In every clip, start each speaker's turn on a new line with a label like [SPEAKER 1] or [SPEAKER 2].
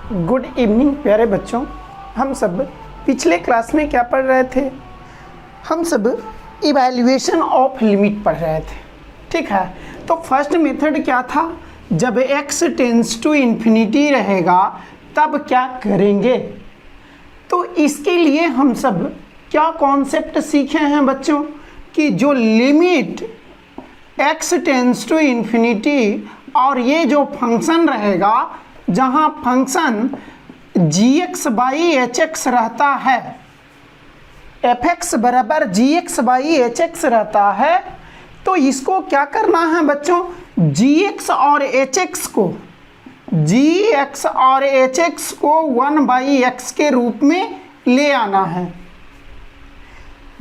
[SPEAKER 1] Good evening प्यारे बच्चों। हम सब पिछले क्लास में क्या पढ़ रहे थे? हम सब इवैल्यूएशन ऑफ लिमिट पढ़ रहे थे, ठीक है। तो फर्स्ट मेथड क्या था? जब x टेंड्स टू इन्फिनिटी रहेगा तब क्या करेंगे? तो इसके लिए हम सब क्या कॉन्सेप्ट सीखे हैं बच्चों कि जो limit x tends to infinity और ये जो फंक्शन रहेगा जहाँ फंक्शन gx/hx रहता है, fx बराबर gx/hx रहता है, तो इसको क्या करना है बच्चों? gx और hx को 1/x के रूप में ले आना है।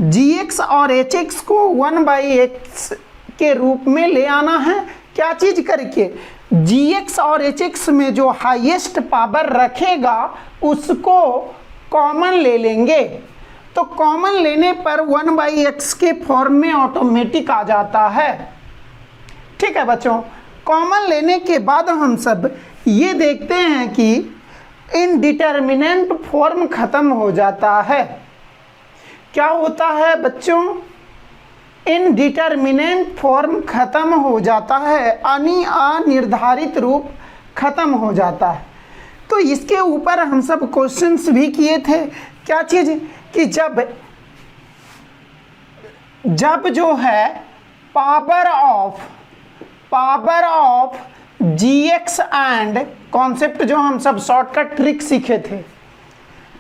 [SPEAKER 1] gx और hx को 1/x के रूप में ले आना है। क्या चीज करके? gx और hx में जो हाईएस्ट पावर रखेगा उसको कॉमन ले लेंगे। तो कॉमन लेने पर 1/x के फॉर्म में ऑटोमेटिक आ जाता है, ठीक है बच्चों। कॉमन लेने के बाद हम सब ये देखते हैं कि इनडिटर्मिनेंट फॉर्म खत्म हो जाता है। क्या होता है बच्चों? इनडिटर्मिनेंट फॉर्म खत्म हो जाता है, यानी अनिर्धारित रूप खत्म हो जाता है। तो इसके ऊपर हम सब क्वेश्चंस भी किए थे। क्या चीज कि जब जो है power of gx and concept जो हम सब शॉर्टकट ट्रिक सीखे थे,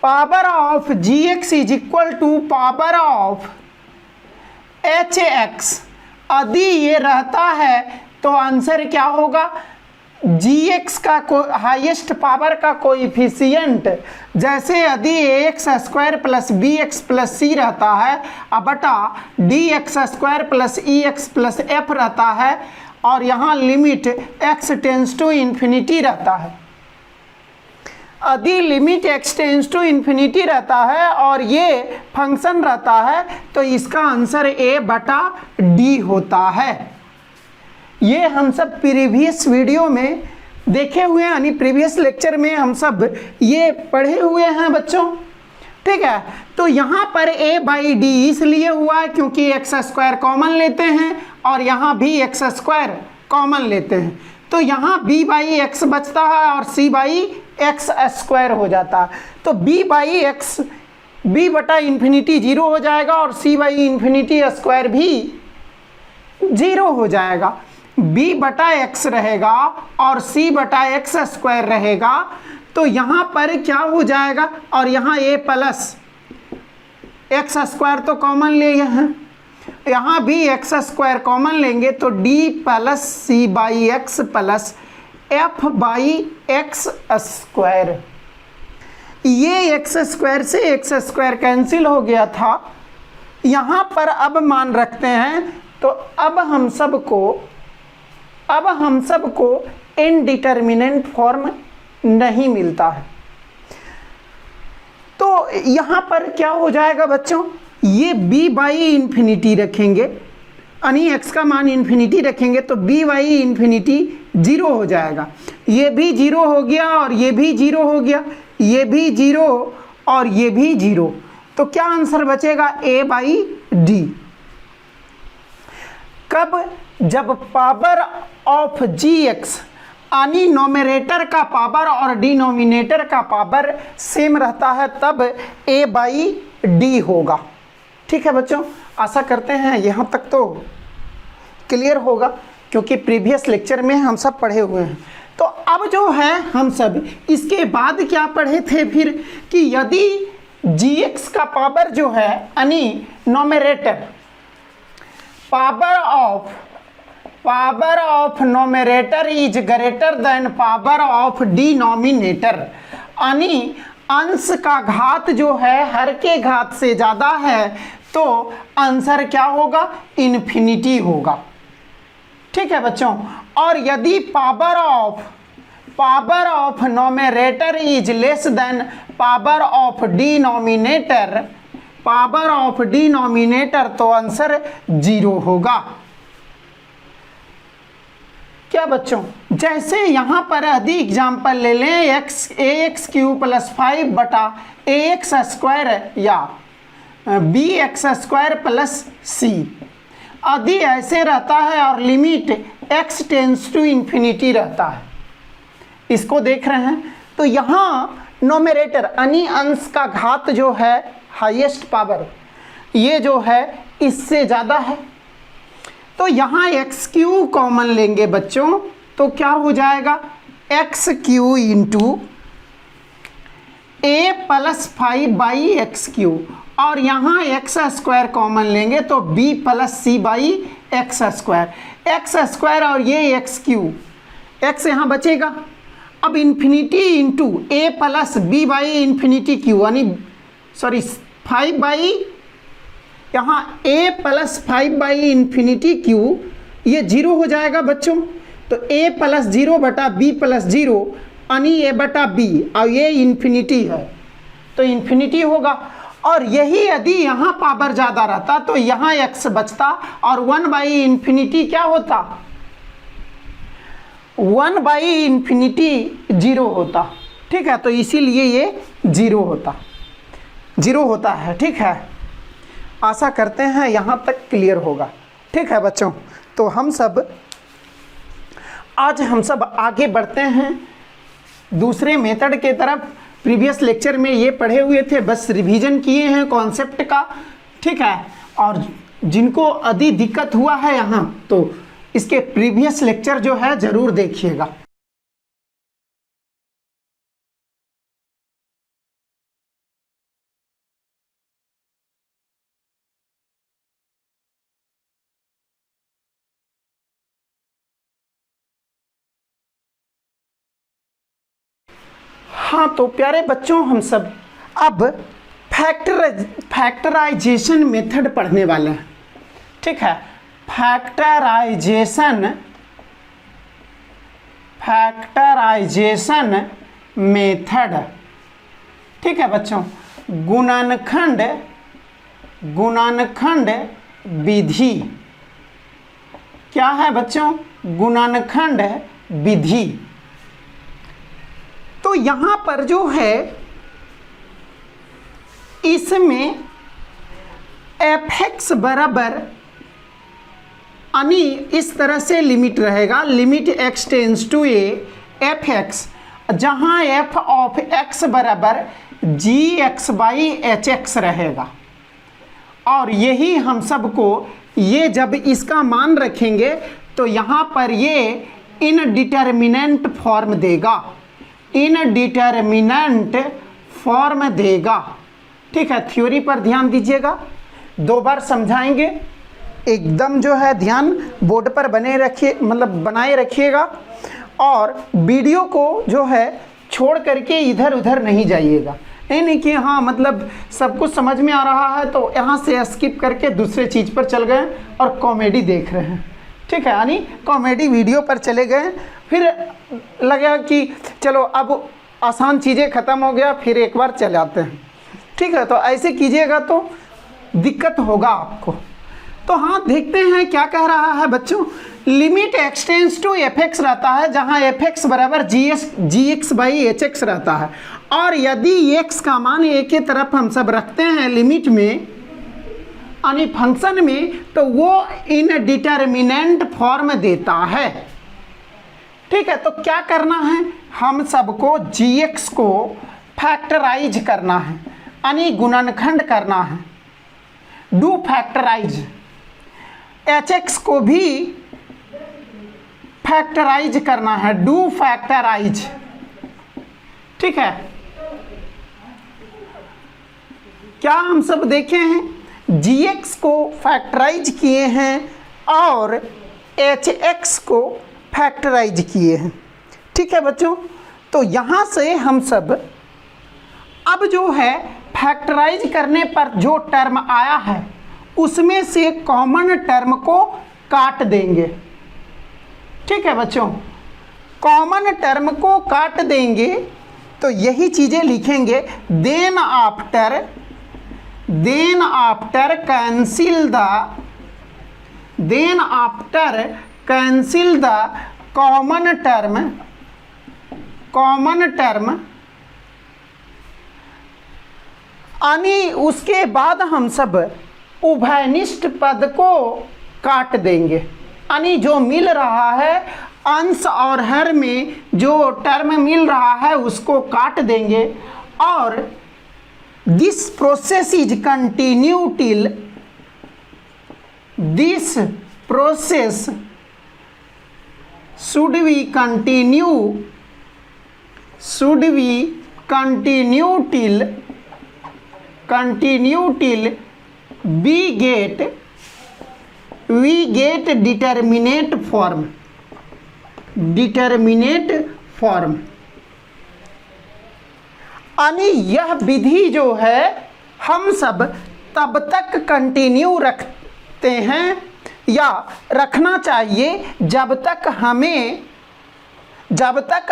[SPEAKER 1] power of gx is equal to power of hx, यदि ये रहता है तो आंसर क्या होगा? gx का हाईएस्ट पावर का कोएफिशिएंट, जैसे यदि ax² plus bx plus c रहता है बटा dx² plus ex plus f रहता है, और यहाँ limit x tends to infinity रहता है। यदि limit x tends to infinity रहता है और ये फंक्शन रहता है तो इसका आंसर a बटा d होता है। ये हम सब प्रीवियस वीडियो में देखे हुए हैं, यानी प्रीवियस लेक्चर में हम सब ये पढ़े हुए हैं बच्चों, ठीक है। तो यहाँ पर a/d इसलिए हुआ है क्योंकि x² कॉमन लेते हैं और यहाँ भी x² कॉमन लेते हैं, तो यहाँ b/x बचता है और c/x² हो जाता है। तो b/x b बटा इन्फिनिटी 0 हो जाएगा और c/∞² भी 0 हो जाएगा। b बटा x रहेगा और c बटा x² रहेगा, तो यहाँ पर क्या हो जाएगा? और यहाँ a प्लस x² तो कॉमन ले हैं, यहाँ भी x² कॉमन लेंगे तो d plus c/x plus f/x²। ये x² से x² कैंसिल हो गया था। यहाँ पर अब मान रखते हैं तो अब हम सबको इनडिटर्मिनेंट फॉर्म नहीं मिलता है। तो यहाँ पर क्या हो जाएगा बच्चों? ये b/∞ रखेंगे, यानी x का मान इन्फिनिटी रखेंगे तो b/∞ 0 हो जाएगा। ये भी 0 हो गया और ये भी 0 हो गया, ये भी 0 और ये भी 0। तो क्या आंसर बचेगा? a/d। कब? जब पावर ऑफ gx यानी नोमिनेटर का पावर और डिनोमिनेटर का पावर सेम रहता है तब a/d होगा, ठीक है बच्चों। आशा करते हैं यहाँ तक तो क्लियर होगा क्योंकि प्रीवियस लेक्चर में हम सब पढ़े हुए हैं। तो अब जो है हम सब इसके बाद क्या पढ़े थे फिर कि यदि gx का पावर जो है यानी nominator power of nominator is greater than power of denominator, यानी अंश का घात जो है हर के घात से ज़्यादा है तो आंसर क्या होगा? इन्फिनिटी होगा, ठीक है बच्चों। और यदि power of nominator is less than power of denominator तो आंसर 0 होगा। क्या बच्चों, जैसे यहाँ पर यदि एग्जाम्पल ले लें ax³ + 5 बटा ax स्क्वायर या bx² + c, यदि ऐसे रहता है और limit x tends to infinity रहता है, इसको देख रहे हैं, तो यहाँ नोमिनेटर यानी अंश का घात जो है हाईएस्ट पावर, ये जो है इससे ज़्यादा है। तो यहाँ x³ कॉमन लेंगे बच्चों, तो क्या हो जाएगा x³ इंटू a + 5/x³, और यहाँ x स्क्वायर कॉमन लेंगे तो b + c/x², x² और ये x³ x यहाँ बचेगा। अब इन्फिनिटी इंटू a + b/∞q यानी सॉरी 5 यहाँ a + 5/∞q, ये 0 हो जाएगा बच्चों। तो a + 0 बटा b + 0 यानी a बटा b, और ये इन्फिनिटी है तो इन्फिनिटी होगा। और यही यदि यहाँ पावर ज़्यादा रहता तो यहाँ x बचता और 1/∞ क्या होता, 1/∞ 0 होता। ठीक है, तो इसीलिए ये 0 होता है। ठीक है, आशा करते हैं यहाँ तक क्लियर होगा। ठीक है बच्चों, तो आज हम सब आगे बढ़ते हैं दूसरे मेथड के तरफ। प्रीवियस लेक्चर में ये पढ़े हुए थे, बस रिवीजन किए हैं कॉन्सेप्ट का। ठीक है, और जिनको यदि दिक्कत हुआ है यहाँ, तो इसके प्रीवियस लेक्चर जो है ज़रूर देखिएगा। हाँ, तो प्यारे बच्चों, हम सब अब फैक्टराइजेशन मेथड पढ़ने वाले हैं। ठीक है, फैक्टराइजेशन मेथड। ठीक है बच्चों, गुणनखंड विधि। क्या है बच्चों, गुणनखंड विधि। तो यहाँ पर जो है इसमें fx बराबर यानी इस तरह से लिमिट रहेगा, limit x tends to a fx, जहाँ f ऑफ x बराबर gx/hx रहेगा। और यही हम सबको, ये जब इसका मान रखेंगे तो यहाँ पर ये इनडिटर्मिनेंट फॉर्म देगा, इनडिटर्मिनेंट फॉर्म देगा। ठीक है, थ्योरी पर ध्यान दीजिएगा, 2 बार समझाएंगे, एकदम जो है ध्यान बोर्ड पर बनाए रखिएगा, और वीडियो को जो है छोड़ करके इधर उधर नहीं जाइएगा। नहीं कि हाँ मतलब सब कुछ समझ में आ रहा है तो यहाँ से स्किप करके दूसरे चीज़ पर चल गए और कॉमेडी देख रहे हैं। ठीक है, यानी कॉमेडी वीडियो पर चले गए, फिर लगा कि चलो अब आसान चीज़ें ख़त्म हो गया, फिर एक बार चले आते हैं। ठीक है, तो ऐसे कीजिएगा तो दिक्कत होगा आपको। तो हाँ, देखते हैं क्या कह रहा है बच्चों। Limit x tends to fx रहता है, जहाँ fx बराबर gx/hx रहता है, और यदि x का मान a के तरफ हम सब रखते हैं लिमिट में यानी फंक्शन में, तो वो इनडिटर्मिनेंट फॉर्म देता है। ठीक है, तो क्या करना है, हम सबको gx को फैक्टराइज करना है यानी गुणनखंड करना है, डू फैक्टराइज। hx को भी फैक्टराइज करना है, डू फैक्टराइज। ठीक है, क्या हम सब देखे हैं, gx को फैक्टराइज किए हैं और hx को फैक्टराइज किए हैं। ठीक है बच्चों, तो यहाँ से हम सब अब जो है फैक्टराइज करने पर जो टर्म आया है उसमें से कॉमन टर्म को काट देंगे। ठीक है बच्चों, कॉमन टर्म को काट देंगे तो यही चीज़ें लिखेंगे, then after cancel the common term यानी उसके बाद हम सब उभयनिष्ठ पद को काट देंगे, यानी जो मिल रहा है अंश और हर में जो टर्म मिल रहा है उसको काट देंगे। और this process is continue till this process should we continue till we get determinate form यानी यह विधि जो है हम सब तब तक कंटिन्यू रखते हैं या रखना चाहिए जब तक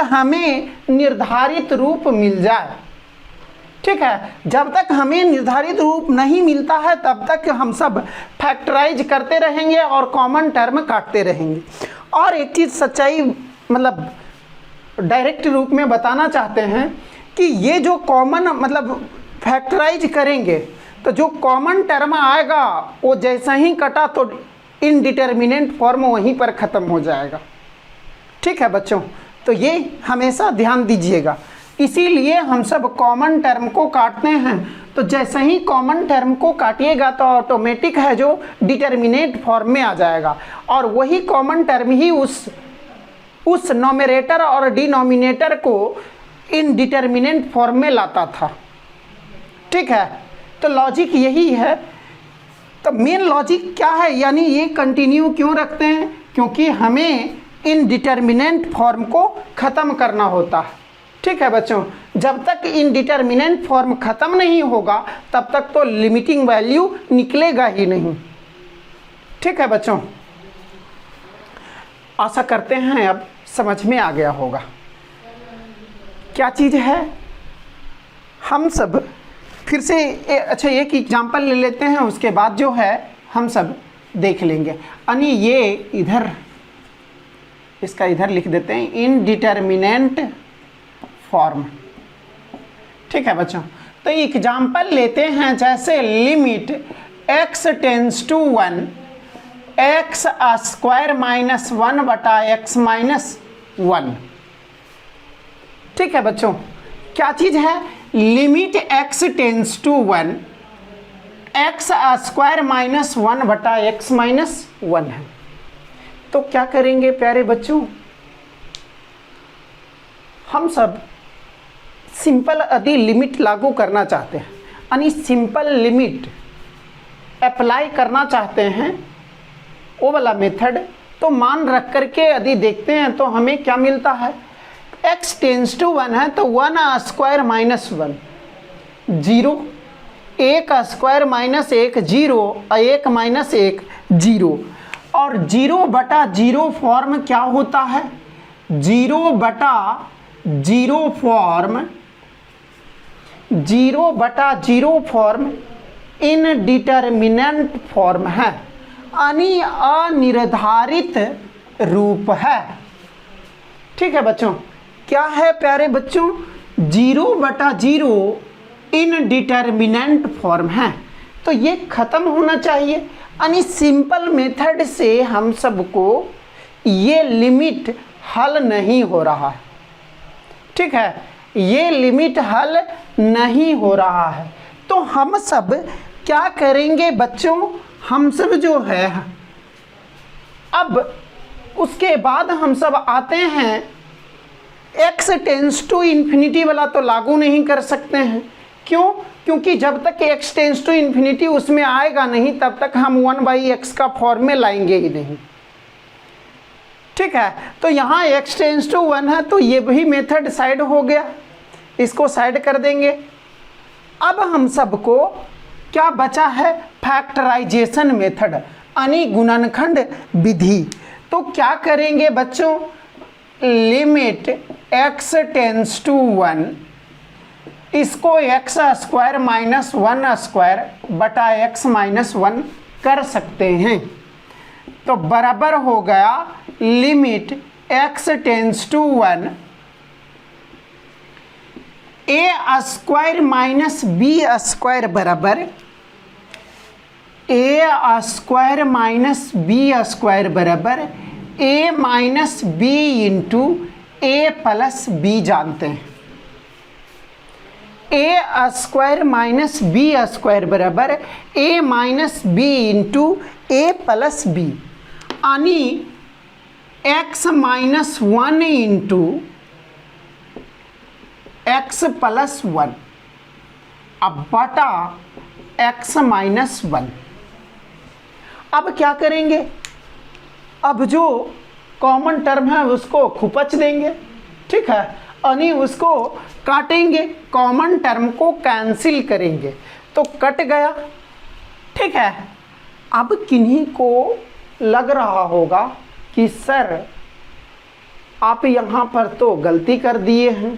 [SPEAKER 1] हमें निर्धारित रूप मिल जाए। ठीक है, जब तक हमें निर्धारित रूप नहीं मिलता है तब तक हम सब फैक्टराइज करते रहेंगे और कॉमन टर्म काटते रहेंगे। और एक चीज़ सच्चाई मतलब डायरेक्ट रूप में बताना चाहते हैं कि ये जो कॉमन मतलब फैक्टराइज करेंगे तो जो कॉमन टर्म आएगा वो जैसा ही कटा तो इनडिटर्मिनेंट फॉर्म वहीं पर ख़त्म हो जाएगा। ठीक है बच्चों, तो ये हमेशा ध्यान दीजिएगा। इसीलिए हम सब कॉमन टर्म को काटते हैं, तो जैसे ही कॉमन टर्म को काटिएगा तो ऑटोमेटिक है जो डिटर्मिनेट फॉर्म में आ जाएगा और वही कॉमन टर्म ही उस नोमिनेटर और डिनोमिनेटर को इनडिटर्मिनेंट फॉर्म में लाता था। ठीक है, तो लॉजिक यही है। तो मेन लॉजिक क्या है, यानी ये कंटिन्यू क्यों रखते हैं, क्योंकि हमें इनडिटर्मिनेंट फॉर्म को ख़त्म करना होता है। ठीक है बच्चों, जब तक इनडिटर्मिनेंट फॉर्म ख़त्म नहीं होगा तब तक तो लिमिटिंग वैल्यू निकलेगा ही नहीं। ठीक है बच्चों, आशा करते हैं अब समझ में आ गया होगा क्या चीज़ है। हम सब फिर से अच्छा एक एग्जाम्पल ले लेते हैं, उसके बाद जो है हम सब देख लेंगे। यानी ये इधर इसका इधर लिख देते हैं इनडिटर्मिनेंट फॉर्म। ठीक है बच्चों, तो एग्जाम्पल लेते हैं जैसे limit x tends to 1 x square minus 1 बटा x माइनस 1। ठीक है बच्चों, क्या चीज़ है, limit x tends to 1 x square minus 1 बटा x माइनस 1 है। तो क्या करेंगे प्यारे बच्चों, हम सब सिंपल यदि लिमिट लागू करना चाहते हैं यानी सिंपल लिमिट अप्लाई करना चाहते हैं वो वाला मेथड, तो मान रख करके यदि देखते हैं तो हमें क्या मिलता है, x टेंस टू 1 है तो 1 square minus 1 0, 1 square minus 1 0, 1 minus 1 0। और 0 बटा 0 फॉर्म क्या होता है, 0 बटा 0 फॉर्म 0 बटा 0 फॉर्म इनडिटर्मिनेंट फॉर्म है, यानी अनिर्धारित रूप है। ठीक है बच्चों, क्या है प्यारे बच्चों, 0 बटा 0 इनडिटर्मिनेंट फॉर्म है। तो ये ख़त्म होना चाहिए, यानी सिंपल मेथड से हम सबको ये लिमिट हल नहीं हो रहा है। ठीक है, ये लिमिट हल नहीं हो रहा है, तो हम सब क्या करेंगे बच्चों, हम सब जो है अब उसके बाद हम सब आते हैं x टेंस टू इन्फिनिटी वाला तो लागू नहीं कर सकते हैं। क्यों, क्योंकि जब तक x टेंस टू इन्फिनिटी उसमें आएगा नहीं तब तक हम 1/x का फॉर्म में लाएंगे ही नहीं। ठीक है, तो यहाँ x टेंस टू 1 है तो ये भी मेथड साइड हो गया, इसको साइड कर देंगे। अब हम सबको क्या बचा है, फैक्टराइजेशन मेथड यानी गुणनखंड विधि। तो क्या करेंगे बच्चों, लिमिट x टेंस टू 1 इसको x स्क्वायर माइनस 1 स्क्वायर बटा x माइनस 1 कर सकते हैं। तो बराबर हो गया limit x tends to 1 a square minus B square बराबर a square minus B square बराबर a minus B into A plus b जानते हैं। a square minus B square बराबर a minus B into A plus b, यानी x minus 1 into x plus 1 अब बटा x minus 1। अब क्या करेंगे, अब जो कॉमन टर्म है उसको खुपच देंगे, ठीक है, यानी उसको काटेंगे, कॉमन टर्म को कैंसिल करेंगे तो कट गया, ठीक है। अब किन्हीं को लग रहा होगा कि सर आप यहाँ पर तो गलती कर दिए हैं,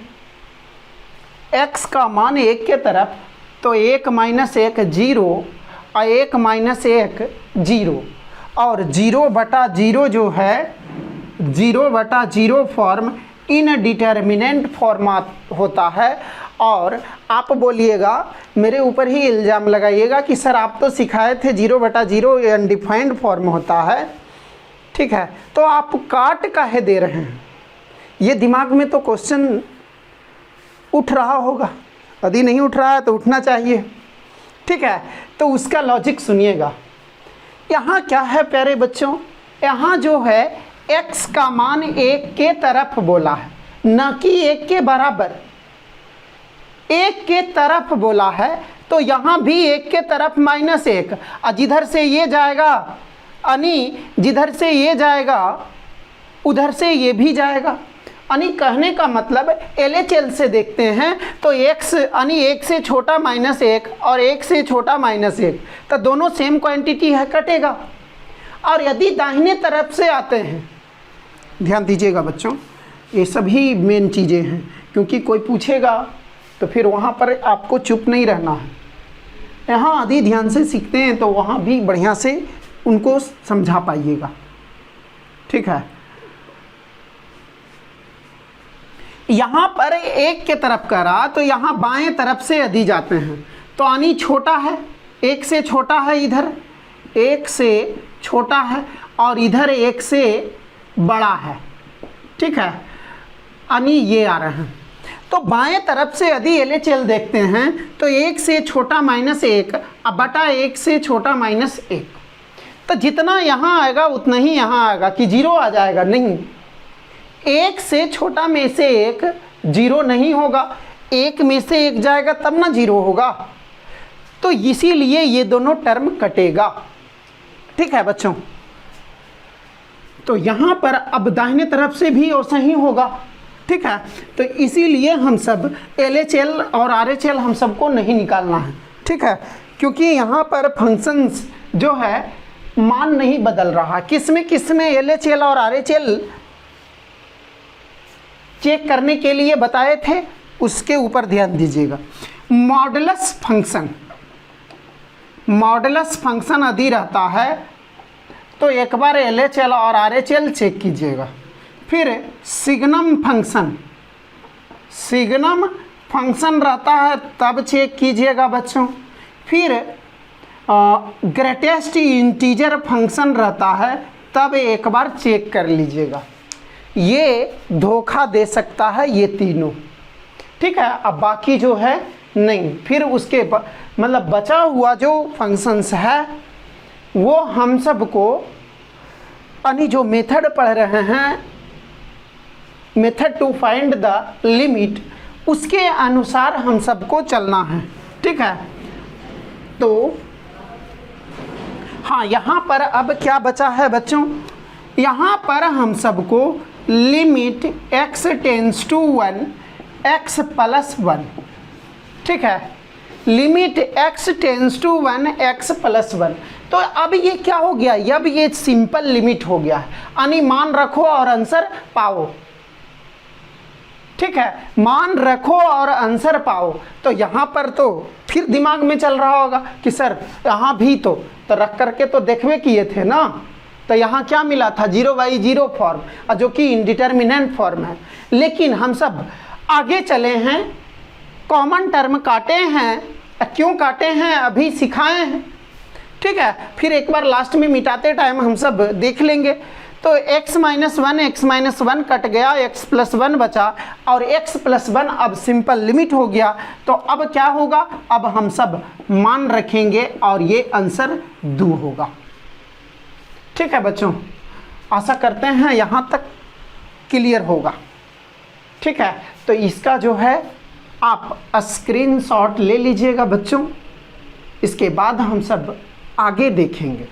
[SPEAKER 1] x का मान 1 के तरफ तो 1 माइनस 1 0 और 1 माइनस 1 0 और 0 बटा 0 जो है 0 बटा 0 फॉर्म इनडिटर्मिनेंट फॉर्म होता है। और आप बोलिएगा, मेरे ऊपर ही इल्ज़ाम लगाइएगा कि सर आप तो सिखाए थे 0 बटा 0 अनडिफाइंड फॉर्म होता है, ठीक है, तो आप काट काहे दे रहे हैं। ये दिमाग में तो क्वेश्चन उठ रहा होगा, यदि नहीं उठ रहा है तो उठना चाहिए, ठीक है। तो उसका लॉजिक सुनिएगा। यहाँ क्या है प्यारे बच्चों, यहाँ जो है x का मान 1 के तरफ बोला है, न कि 1 के बराबर, 1 के तरफ बोला है, तो यहाँ भी 1 के तरफ माइनस 1, और जिधर से ये जाएगा यानी जिधर से ये जाएगा उधर से ये भी जाएगा, यानी कहने का मतलब LHL से देखते हैं तो x यानी 1 से छोटा माइनस 1 और 1 से छोटा माइनस 1, तो दोनों सेम क्वांटिटी है, कटेगा। और यदि दाहिने तरफ से आते हैं, ध्यान दीजिएगा बच्चों, ये सभी मेन चीज़ें हैं, क्योंकि कोई पूछेगा तो फिर वहाँ पर आपको चुप नहीं रहना है। यहाँ यदि ध्यान से सीखते हैं तो वहाँ भी बढ़िया से उनको समझा पाइएगा, ठीक है। यहाँ पर 1 के तरफ करा तो यहाँ बाएं तरफ से यदि जाते हैं तो यानी छोटा है, 1 से छोटा है, इधर 1 से छोटा है और इधर 1 से बड़ा है, ठीक है, यानी ये आ रहे हैं। तो बाएं तरफ से यदि LHL देखते हैं तो 1 से छोटा माइनस 1 अब बटा 1 से छोटा माइनस 1, तो जितना यहाँ आएगा उतना ही यहाँ आएगा कि 0 आ जाएगा, नहीं, 1 से छोटा में से 1 0 नहीं होगा, 1 में से 1 जाएगा तब ना 0 होगा, तो इसीलिए ये दोनों टर्म कटेगा, ठीक है बच्चों। तो यहाँ पर अब दाहिने तरफ से भी वैसा ही होगा, ठीक है, तो इसीलिए हम सब LHL और RHL हम सबको नहीं निकालना है, ठीक है, क्योंकि यहाँ पर फंक्शंस जो है मान नहीं बदल रहा। किस में LHL और RHL चेक करने के लिए बताए थे, उसके ऊपर ध्यान दीजिएगा। मॉडुलस फंक्शन यदि रहता है तो एक बार LHL और RHL चेक कीजिएगा, फिर सिग्नम फंक्शन रहता है तब चेक कीजिएगा बच्चों, फिर ग्रेटेस्ट इंटीजर फंक्शन रहता है तब एक बार चेक कर लीजिएगा। ये धोखा दे सकता है ये तीनों, ठीक है। अब बाकी जो है नहीं, फिर उसके मतलब बचा हुआ जो फंक्शंस है वो हम सबको यानी जो मेथड पढ़ रहे हैं, method to find the limit, उसके अनुसार हम सबको चलना है, ठीक है। तो हाँ, यहाँ पर अब क्या बचा है बच्चों, यहाँ पर हम सबको limit x tends to 1 x plus 1, ठीक है, limit x tends to 1 x plus 1। तो अब ये क्या हो गया, अब ये सिंपल लिमिट हो गया है, यानी मान रखो और आंसर पाओ, ठीक है, मान रखो और आंसर पाओ। तो यहाँ पर तो फिर दिमाग में चल रहा होगा कि सर यहाँ भी तो रख करके तो देखवे किए थे ना, तो यहाँ क्या मिला था 0/0 फॉर्म, जो कि इनडिटर्मिनेंट फॉर्म है। लेकिन हम सब आगे चले हैं, कॉमन टर्म काटे हैं, क्यों काटे हैं अभी सिखाए हैं, ठीक है। फिर एक बार लास्ट में मिटाते टाइम हम सब देख लेंगे। तो x - 1 कट गया, x + 1 बचा, और x + 1 अब सिंपल लिमिट हो गया। तो अब क्या होगा, अब हम सब मान रखेंगे और ये आंसर 2 होगा। ठीक है बच्चों, आशा करते हैं यहाँ तक क्लियर होगा। ठीक है, तो इसका जो है आप स्क्रीनशॉट ले लीजिएगा बच्चों, इसके बाद हम सब आगे देखेंगे।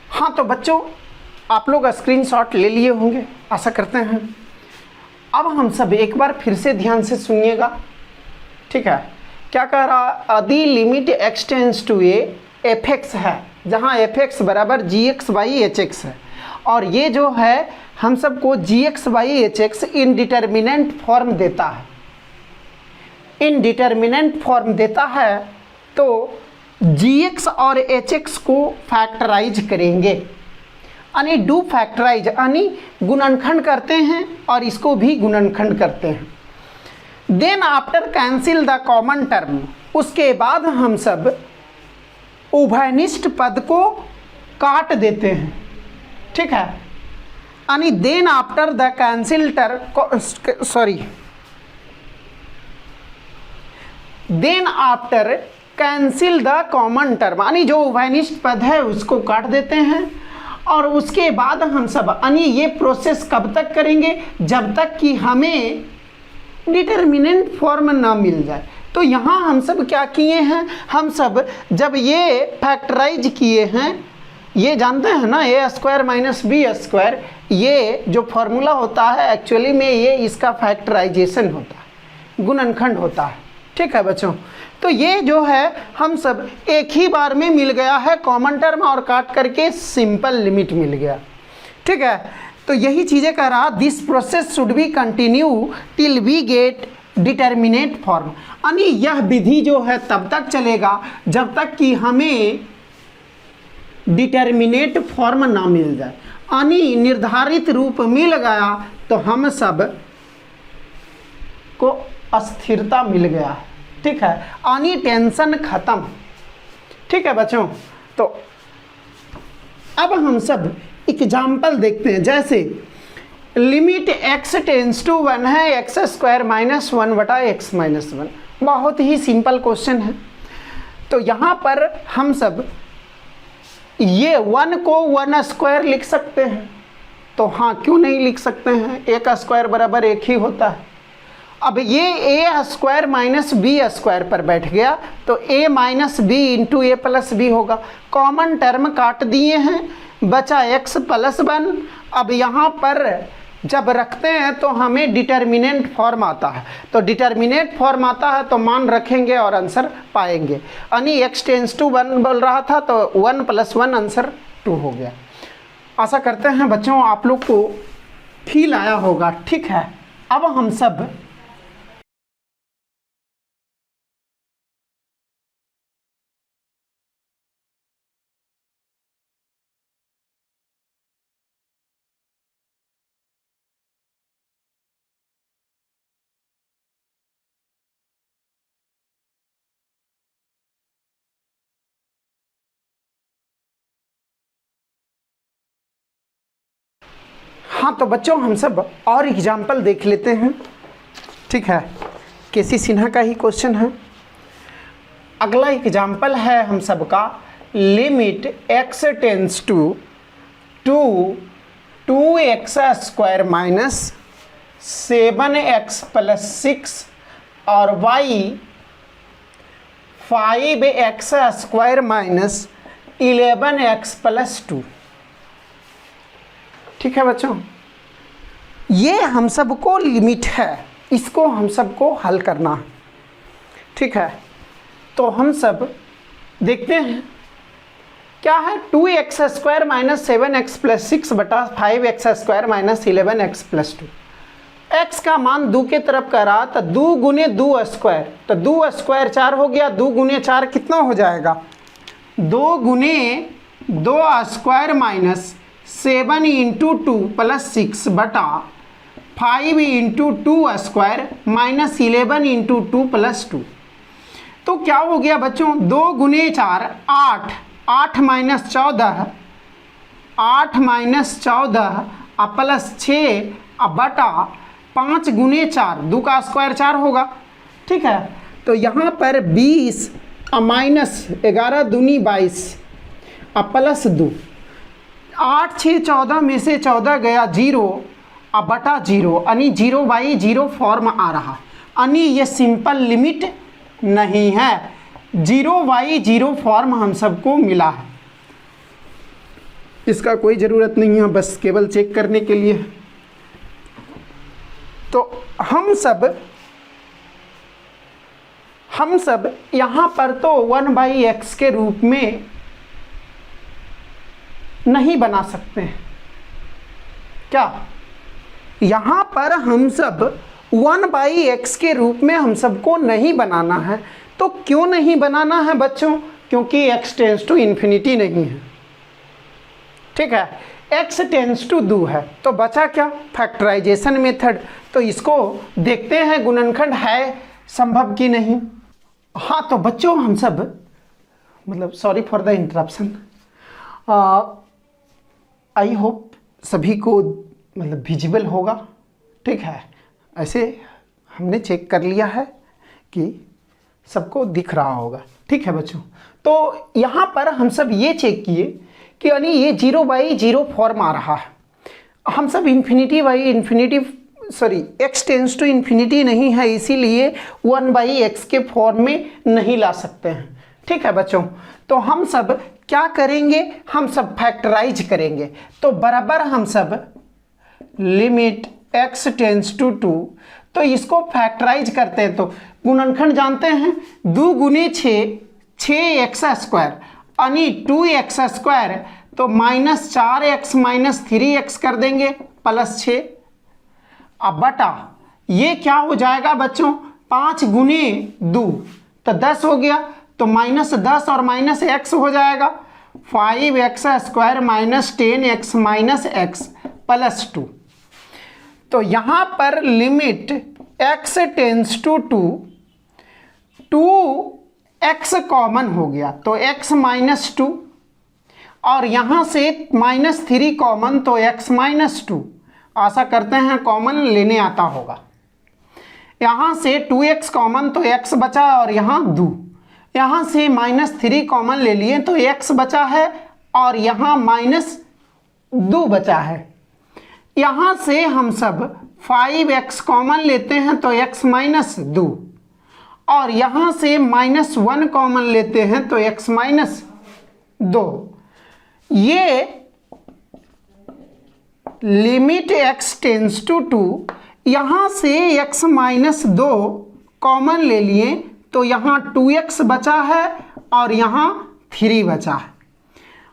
[SPEAKER 1] हाँ तो बच्चों, आप लोग स्क्रीनशॉट ले लिए होंगे, आशा करते हैं। अब हम सब एक बार फिर से ध्यान से सुनिएगा। ठीक है, क्या कह रहा, यदि limit x tends to a f(x) है, जहाँ f(x) बराबर gx/hx है, और ये जो है हम सबको gx/hx इनडिटर्मिनेंट फॉर्म देता है, इनडिटर्मिनेंट फॉर्म देता है, तो gx और hx को फैक्टराइज करेंगे, यानी डू फैक्टराइज, यानी गुणनखंड करते हैं और इसको भी गुणनखंड करते हैं। Then after cancel the common term, उसके बाद हम सब उभयनिष्ठ पद को काट देते हैं। ठीक है, यानी then after the cancel then after cancel the common term, यानी जो उभयनिष्ठ पद है उसको काट देते हैं, और उसके बाद हम सब यानी ये प्रोसेस कब तक करेंगे, जब तक कि हमें डिटर्मिनेंट फॉर्म ना मिल जाए। तो यहाँ हम सब क्या किए हैं, हम सब जब ये फैक्टराइज किए हैं, ये जानते हैं ना a² - b², ये जो फॉर्मूला होता है एक्चुअली में ये इसका फैक्टराइजेशन होता है, गुणनखंड होता है। ठीक है बच्चों, तो ये जो है हम सब एक ही बार में मिल गया है कॉमन टर्म, और काट करके सिंपल लिमिट मिल गया। ठीक है, तो यही चीज़ें कह रहा, this process should be continue till we get determinate form, यानी यह विधि जो है तब तक चलेगा जब तक कि हमें डिटर्मिनेट फॉर्म ना मिल जाए, यानी निर्धारित रूप मिल गया तो हम सब को अस्थिरता मिल गया है। ठीक है, यानी टेंशन खत्म। ठीक है बच्चों, तो अब हम सब एग्जाम्पल देखते हैं। जैसे लिमिट x टेंड्स टू 1 है, x² - 1/x - 1, बहुत ही सिंपल क्वेश्चन है। तो यहाँ पर हम सब ये 1 को 1² लिख सकते हैं, तो हाँ क्यों नहीं लिख सकते हैं, a का स्क्वायर बराबर 1 ही होता है। अब ये a² - b² पर बैठ गया, तो a - b × a + b होगा। कॉमन टर्म काट दिए हैं, बचा x + 1। अब यहाँ पर जब रखते हैं तो हमें डिटर्मिनेंट फॉर्म आता है, तो डिटर्मिनेंट फॉर्म आता है तो मान रखेंगे और आंसर पाएंगे। यानी x टेंड्स टू 1 बोल रहा था, तो 1 + 1 आंसर 2 हो गया। आशा करते हैं बच्चों आप लोग को फील आया होगा। ठीक है, अब हम सब हाँ तो बच्चों हम सब और एग्जाम्पल देख लेते हैं। ठीक है, केसी सिन्हा का ही क्वेश्चन है। अगला एग्जाम्पल है हम सब का, limit x tends to 2x² - 7x + 6 और y 5x² - 11x + 2। ठीक है बच्चों, ये हम सबको लिमिट है, इसको हम सबको हल करना है। ठीक है, तो हम सब देखते हैं क्या है 2x square minus 7x plus 6 बटा 5x square minus 11x plus 2। x का मान 2 के तरफ का रहा तो 2 गुने 2 स्क्वायर, तो 2 स्क्वायर 4 हो गया, 2 गुने 4 कितना हो जाएगा 2 गुने 2 स्क्वायर माइनस 7 इंटू 2 प्लस 6 बटा 5 into 2 square minus 11 into 2 plus 2। तो क्या हो गया बच्चों 2 गुने 4 8, 8 माइनस 14, 8 माइनस 14 प्लस 6 बटा 5 गुने 4, 2 का स्क्वायर 4 होगा। ठीक है, तो यहाँ पर 20 माइनस 11 दूनी 22 प्लस 2, 8 6 14 में से 14 गया 0 बटा 0, यानी 0 बाई 0 फॉर्म आ रहा, यानी ये सिंपल लिमिट नहीं है, 0 बाई 0 फॉर्म हम सबको मिला है। इसका कोई ज़रूरत नहीं है, बस केवल चेक करने के लिए। तो हम सब यहाँ पर तो 1/x के रूप में नहीं बना सकते हैं क्या? यहाँ पर हम सब 1/x के रूप में हम सबको नहीं बनाना है। तो क्यों नहीं बनाना है बच्चों? क्योंकि x टेंस टू इन्फिनिटी नहीं है। ठीक है, x टेंस टू 2 है, तो बचा क्या? Factorisation method. तो इसको देखते हैं गुणनखंड है संभव कि नहीं। हाँ, तो बच्चों हम सब मतलब sorry for the interruption, I hope सभी को मतलब विजिबल होगा। ठीक है, ऐसे हमने चेक कर लिया है कि सबको दिख रहा होगा। ठीक है बच्चों, तो यहाँ पर हम सब ये चेक किए कि यानी ये 0/0 फॉर्म आ रहा है। हम सब infinity by infinity sorry x tends to infinity नहीं है, इसीलिए 1/x के फॉर्म में नहीं ला सकते हैं। ठीक है बच्चों, तो हम सब क्या करेंगे? हम सब फैक्टराइज करेंगे। तो बराबर हम सब लिमिट x टेंस टू 2, तो इसको फैक्टराइज करते हैं। तो गुणनखंड जानते हैं, 2 गुने 6 6x स्क्वायर यानी 2x स्क्वायर, तो माइनस 4x माइनस 3x कर देंगे प्लस 6 अब बटा ये क्या हो जाएगा बच्चों 5 गुने 2 तो 10 हो गया, तो माइनस 10 और माइनस x हो जाएगा 5x square minus 10x minus x plus 2। तो यहाँ पर limit x tends to 2x common हो गया तो x माइनस 2, और यहाँ से माइनस 3 कॉमन तो x माइनस 2। आशा करते हैं कॉमन लेने आता होगा। यहाँ से 2x कॉमन तो x बचा और यहाँ 2, यहाँ से माइनस 3 कॉमन ले लिए तो x बचा है और यहाँ माइनस 2 बचा है। यहाँ से हम सब 5x कॉमन लेते हैं तो x माइनस 2, और यहाँ से माइनस 1 कॉमन लेते हैं तो x माइनस 2। ये लिमिट x टेंस टू 2, यहाँ से x माइनस 2 कॉमन ले लिए तो यहाँ 2x बचा है और यहाँ 3 बचा है,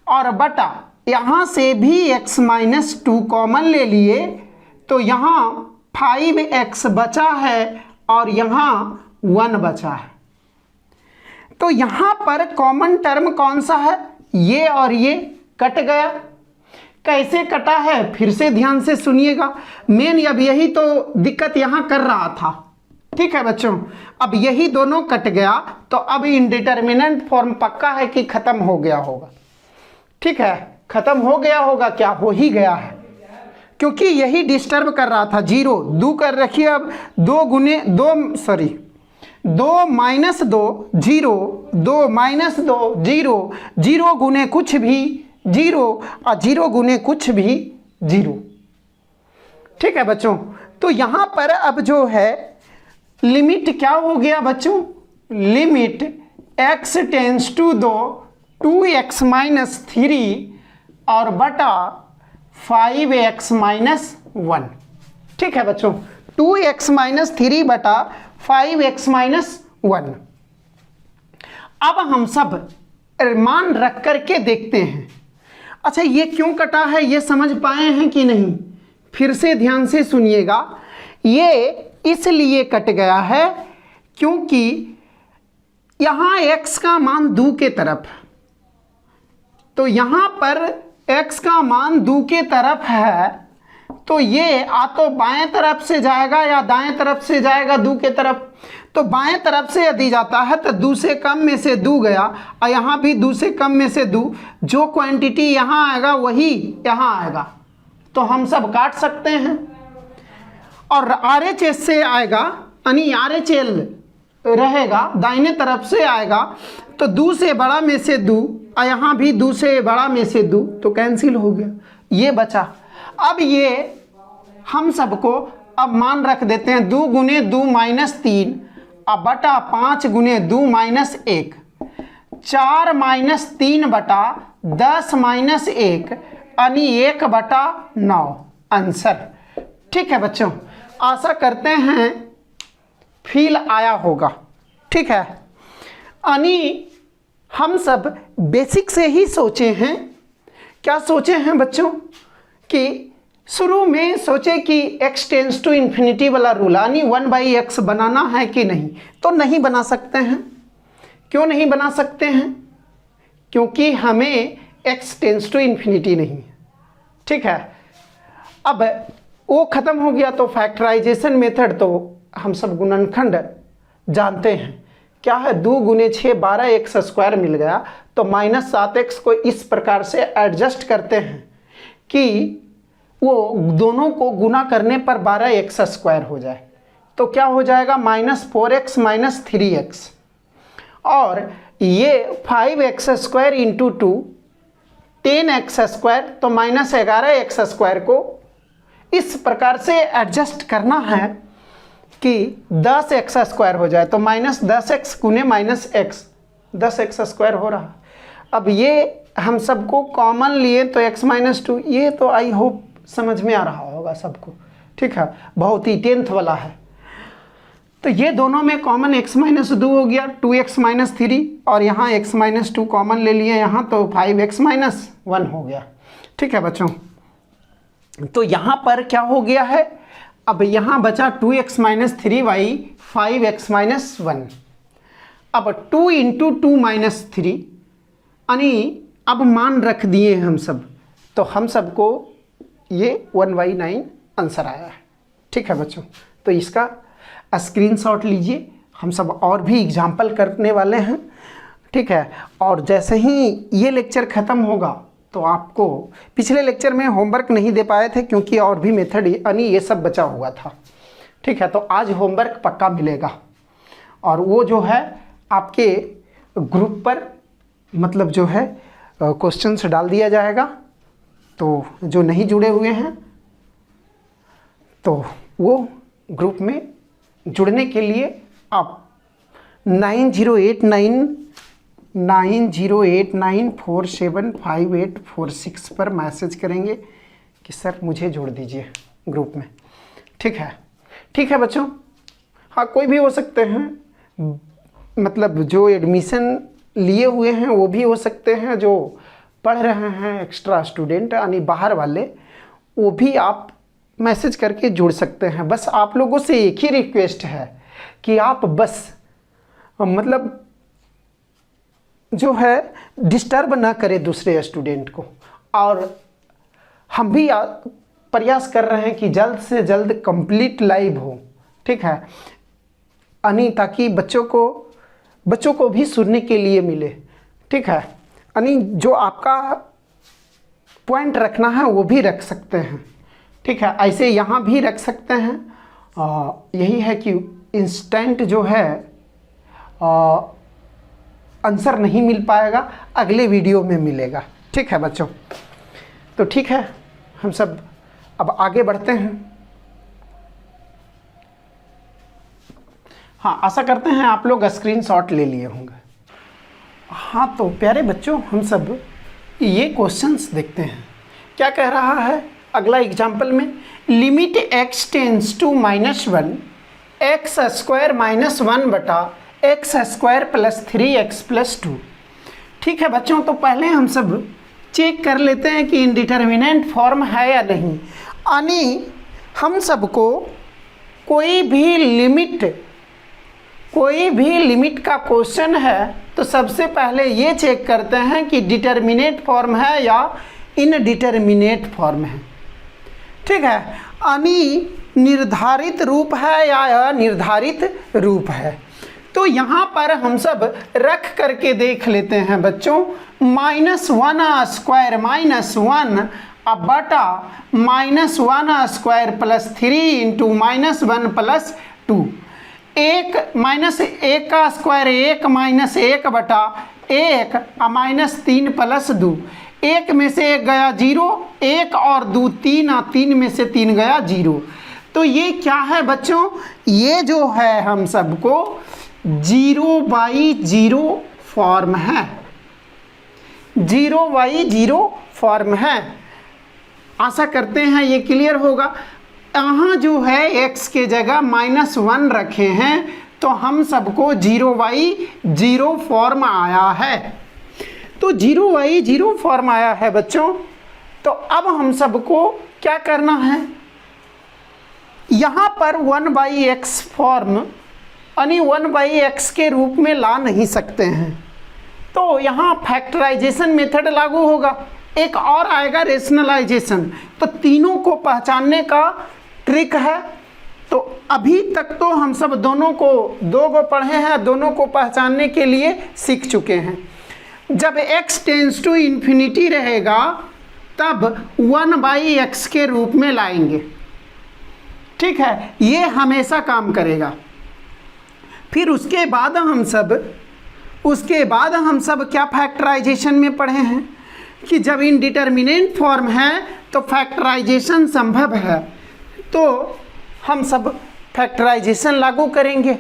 [SPEAKER 1] और बटा यहाँ से भी x माइनस 2 कॉमन ले लिए तो यहाँ 5x बचा है और यहाँ 1 बचा है। तो यहाँ पर कॉमन टर्म कौन सा है? ये और ये कट गया। कैसे कटा है फिर से ध्यान से सुनिएगा। मेन अब यही तो दिक्कत यहाँ कर रहा था। ठीक है बच्चों, अब यही दोनों कट गया तो अब इंडिटरमिनेंट फॉर्म पक्का है कि खत्म हो गया होगा। ठीक है, खत्म हो गया होगा, क्या हो ही गया है, क्योंकि यही डिस्टर्ब कर रहा था। 0 2 कर रखिए। अब 2 गुने 2 सॉरी 2 माइनस 2 0, 2 माइनस 2 0, 0 गुने कुछ भी 0 और 0 गुने कुछ भी 0। ठीक है बच्चों, तो यहाँ पर अब जो है लिमिट क्या हो गया बच्चों? Limit x tends to 2x minus 3 और बटा 5x माइनस 1। ठीक है बच्चों, 2x माइनस 3 बटा 5x माइनस 1। अब हम सब मान रख करके देखते हैं। अच्छा, ये क्यों कटा है ये समझ पाए हैं कि नहीं? फिर से ध्यान से सुनिएगा। ये इसलिए कट गया है क्योंकि यहाँ x का मान दो के तरफ, तो यहाँ पर x का मान दो के तरफ है, तो ये आ तो बाएं तरफ से जाएगा या दाएं तरफ से जाएगा दो के तरफ। तो बाएं तरफ से यदि जाता है तो दो से कम में से दो गया, और यहाँ भी दो से कम में से दो, जो क्वांटिटी यहाँ आएगा वही यहाँ आएगा, तो हम सब काट सकते हैं। और RHS से आएगा, यानी RHL रहेगा दाहिने तरफ से आएगा, तो दो से बड़ा में से दो, और यहाँ भी दो से बड़ा में से दो, तो कैंसिल हो गया, ये बचा। अब ये हम सबको अब मान रख देते हैं 2 गुने 2 माइनस 3 अब बटा 5 गुने 2 माइनस 1, 4 माइनस 3 बटा 10 माइनस 1, यानी 1 बटा 9 आंसर। ठीक है बच्चों, आशा करते हैं फील आया होगा। ठीक है, यानी हम सब बेसिक से ही सोचे हैं। क्या सोचे हैं बच्चों कि शुरू में सोचे कि x टेंस टू इन्फिनिटी वाला रूल, यानी 1/x बनाना है कि नहीं, तो नहीं बना सकते हैं। क्यों नहीं बना सकते हैं? क्योंकि हमें x टेंस टू इन्फिनिटी नहीं है। ठीक है, अब वो ख़त्म हो गया, तो फैक्टराइजेशन मेथड तो हम सब गुणनखंड जानते हैं क्या है, 2 गुने 6 12x स्क्वायर मिल गया, तो -7x को इस प्रकार से एडजस्ट करते हैं कि वो दोनों को गुना करने पर 12x स्क्वायर हो जाए, तो क्या हो जाएगा -4x - 3x, और ये 5x square into 2 10x square, तो -11x स्क्वायर को इस प्रकार से एडजस्ट करना है कि 10x स्क्वायर हो जाए, तो -10x गुने -x 10x स्क्वायर हो रहा। अब ये हम सबको कॉमन लिए तो x - 2, ये तो आई होप समझ में आ रहा होगा सबको। ठीक है, बहुत ही 10th वाला है। तो ये दोनों में कॉमन x - 2 हो गया, 2x - 3, और यहाँ x - 2 कॉमन ले लिए यहाँ, तो 5x - 1 हो गया। ठीक है बच्चों, तो यहाँ पर क्या हो गया है, अब यहाँ बचा 2x - 3y 5x - 1। अब 2 इंटू 2 - 3, यानी अब मान रख दिए हम सब, तो हम सबको ये 1/9 आंसर आया है। ठीक है बच्चों, तो इसका स्क्रीनशॉट लीजिए, हम सब और भी एग्जाम्पल करने वाले हैं। ठीक है, और जैसे ही ये लेक्चर ख़त्म होगा तो आपको, पिछले लेक्चर में होमवर्क नहीं दे पाए थे क्योंकि और भी मेथड यानी ये सब बचा हुआ था। ठीक है, तो आज होमवर्क पक्का मिलेगा, और वो जो है आपके ग्रुप पर मतलब जो है क्वेश्चंस डाल दिया जाएगा, तो जो नहीं जुड़े हुए हैं तो वो ग्रुप में जुड़ने के लिए आप 9089475846 पर मैसेज करेंगे कि सर मुझे जोड़ दीजिए ग्रुप में। ठीक है, ठीक है बच्चों। हाँ, कोई भी हो सकते हैं, मतलब जो एडमिशन लिए हुए हैं वो भी हो सकते हैं, जो पढ़ रहे हैं एक्स्ट्रा स्टूडेंट यानी बाहर वाले, वो भी आप मैसेज करके जुड़ सकते हैं। बस आप लोगों से एक ही रिक्वेस्ट है कि आप बस मतलब जो है डिस्टर्ब ना करें दूसरे स्टूडेंट को, और हम भी प्रयास कर रहे हैं कि जल्द से जल्द कंप्लीट लाइव हो। ठीक है, यानी ताकि बच्चों को भी सुनने के लिए मिले। ठीक है, यानी जो आपका पॉइंट रखना है वो भी रख सकते हैं। ठीक है, ऐसे यहाँ भी रख सकते हैं। यही है कि इंस्टेंट जो है आंसर नहीं मिल पाएगा, अगले वीडियो में मिलेगा। ठीक है बच्चों, तो ठीक है, हम सब अब आगे बढ़ते हैं। हाँ, आशा करते हैं आप लोग स्क्रीनशॉट ले लिए होंगे। हाँ, तो प्यारे बच्चों, हम सब ये क्वेश्चंस देखते हैं क्या कह रहा है। अगला एग्जाम्पल में limit x tends to -1 x square -1 बटा x स्क्वायर + 3x + 2। ठीक है बच्चों, तो पहले हम सब चेक कर लेते हैं कि इनडिटर्मिनेंट फॉर्म है या नहीं। यानी हम सबको कोई भी लिमिट का क्वेश्चन है तो सबसे पहले ये चेक करते हैं कि डिटर्मिनेट फॉर्म है या इनडिटर्मिनेट फॉर्म है। ठीक है, यानी निर्धारित रूप है या अनिर्धारित रूप है। तो यहाँ पर हम सब रख करके देख लेते हैं बच्चों। -1 स्क्वायर -1 अब बटा -1 स्क्वायर +3 इंटू -1 + 2। 1 -1 का स्क्वायर 1 -1 बटा 1 -3 + 2। 1 में से 1 गया 0, 1 और 2 3 और 3 में से 3 गया 0। तो ये क्या है बच्चों, ये जो है हम सबको 0/0 फॉर्म है, 0/0 फॉर्म है। आशा करते हैं ये क्लियर होगा। यहाँ जो है x के जगह -1 रखे हैं तो हम सबको 0/0 फॉर्म आया है। तो 0/0 फॉर्म आया है बच्चों। तो अब हम सबको क्या करना है, यहाँ पर 1/x फॉर्म यानी 1/x के रूप में ला नहीं सकते हैं, तो यहाँ फैक्टराइजेशन मेथड लागू होगा। एक और आएगा रेशनलाइजेशन। तो तीनों को पहचानने का ट्रिक है। तो अभी तक तो हम सब दोनों को 2 को पढ़े हैं, दोनों को पहचानने के लिए सीख चुके हैं। जब x टेंस टू इन्फिनिटी रहेगा तब 1/x के रूप में लाएंगे। ठीक है, ये हमेशा काम करेगा। फिर उसके बाद हम सब क्या फैक्टराइजेशन में पढ़े हैं कि जब इनडिटर्मिनेंट फॉर्म है तो फैक्टराइजेशन संभव है, तो हम सब फैक्टराइजेशन लागू करेंगे।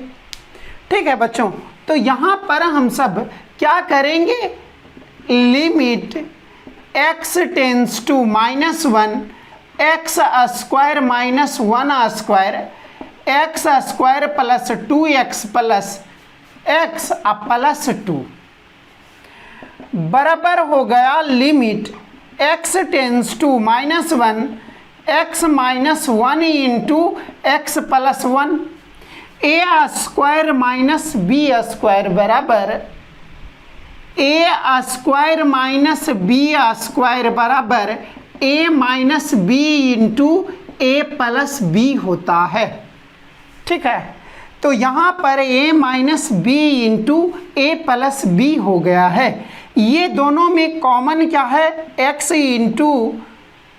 [SPEAKER 1] ठीक है बच्चों, तो यहाँ पर हम सब क्या करेंगे, limit x tends to -1 x square -1 square x square + 2x + x + 2 बराबर हो गया limit x tends to -1 x -1 into x + 1 a square -b square बराबर a स्क्वायर -b स्क्वायर बराबर a - b into a + b होता है। ठीक है, तो यहाँ पर a - b into a + b हो गया है। ये दोनों में कॉमन क्या है, x इंटू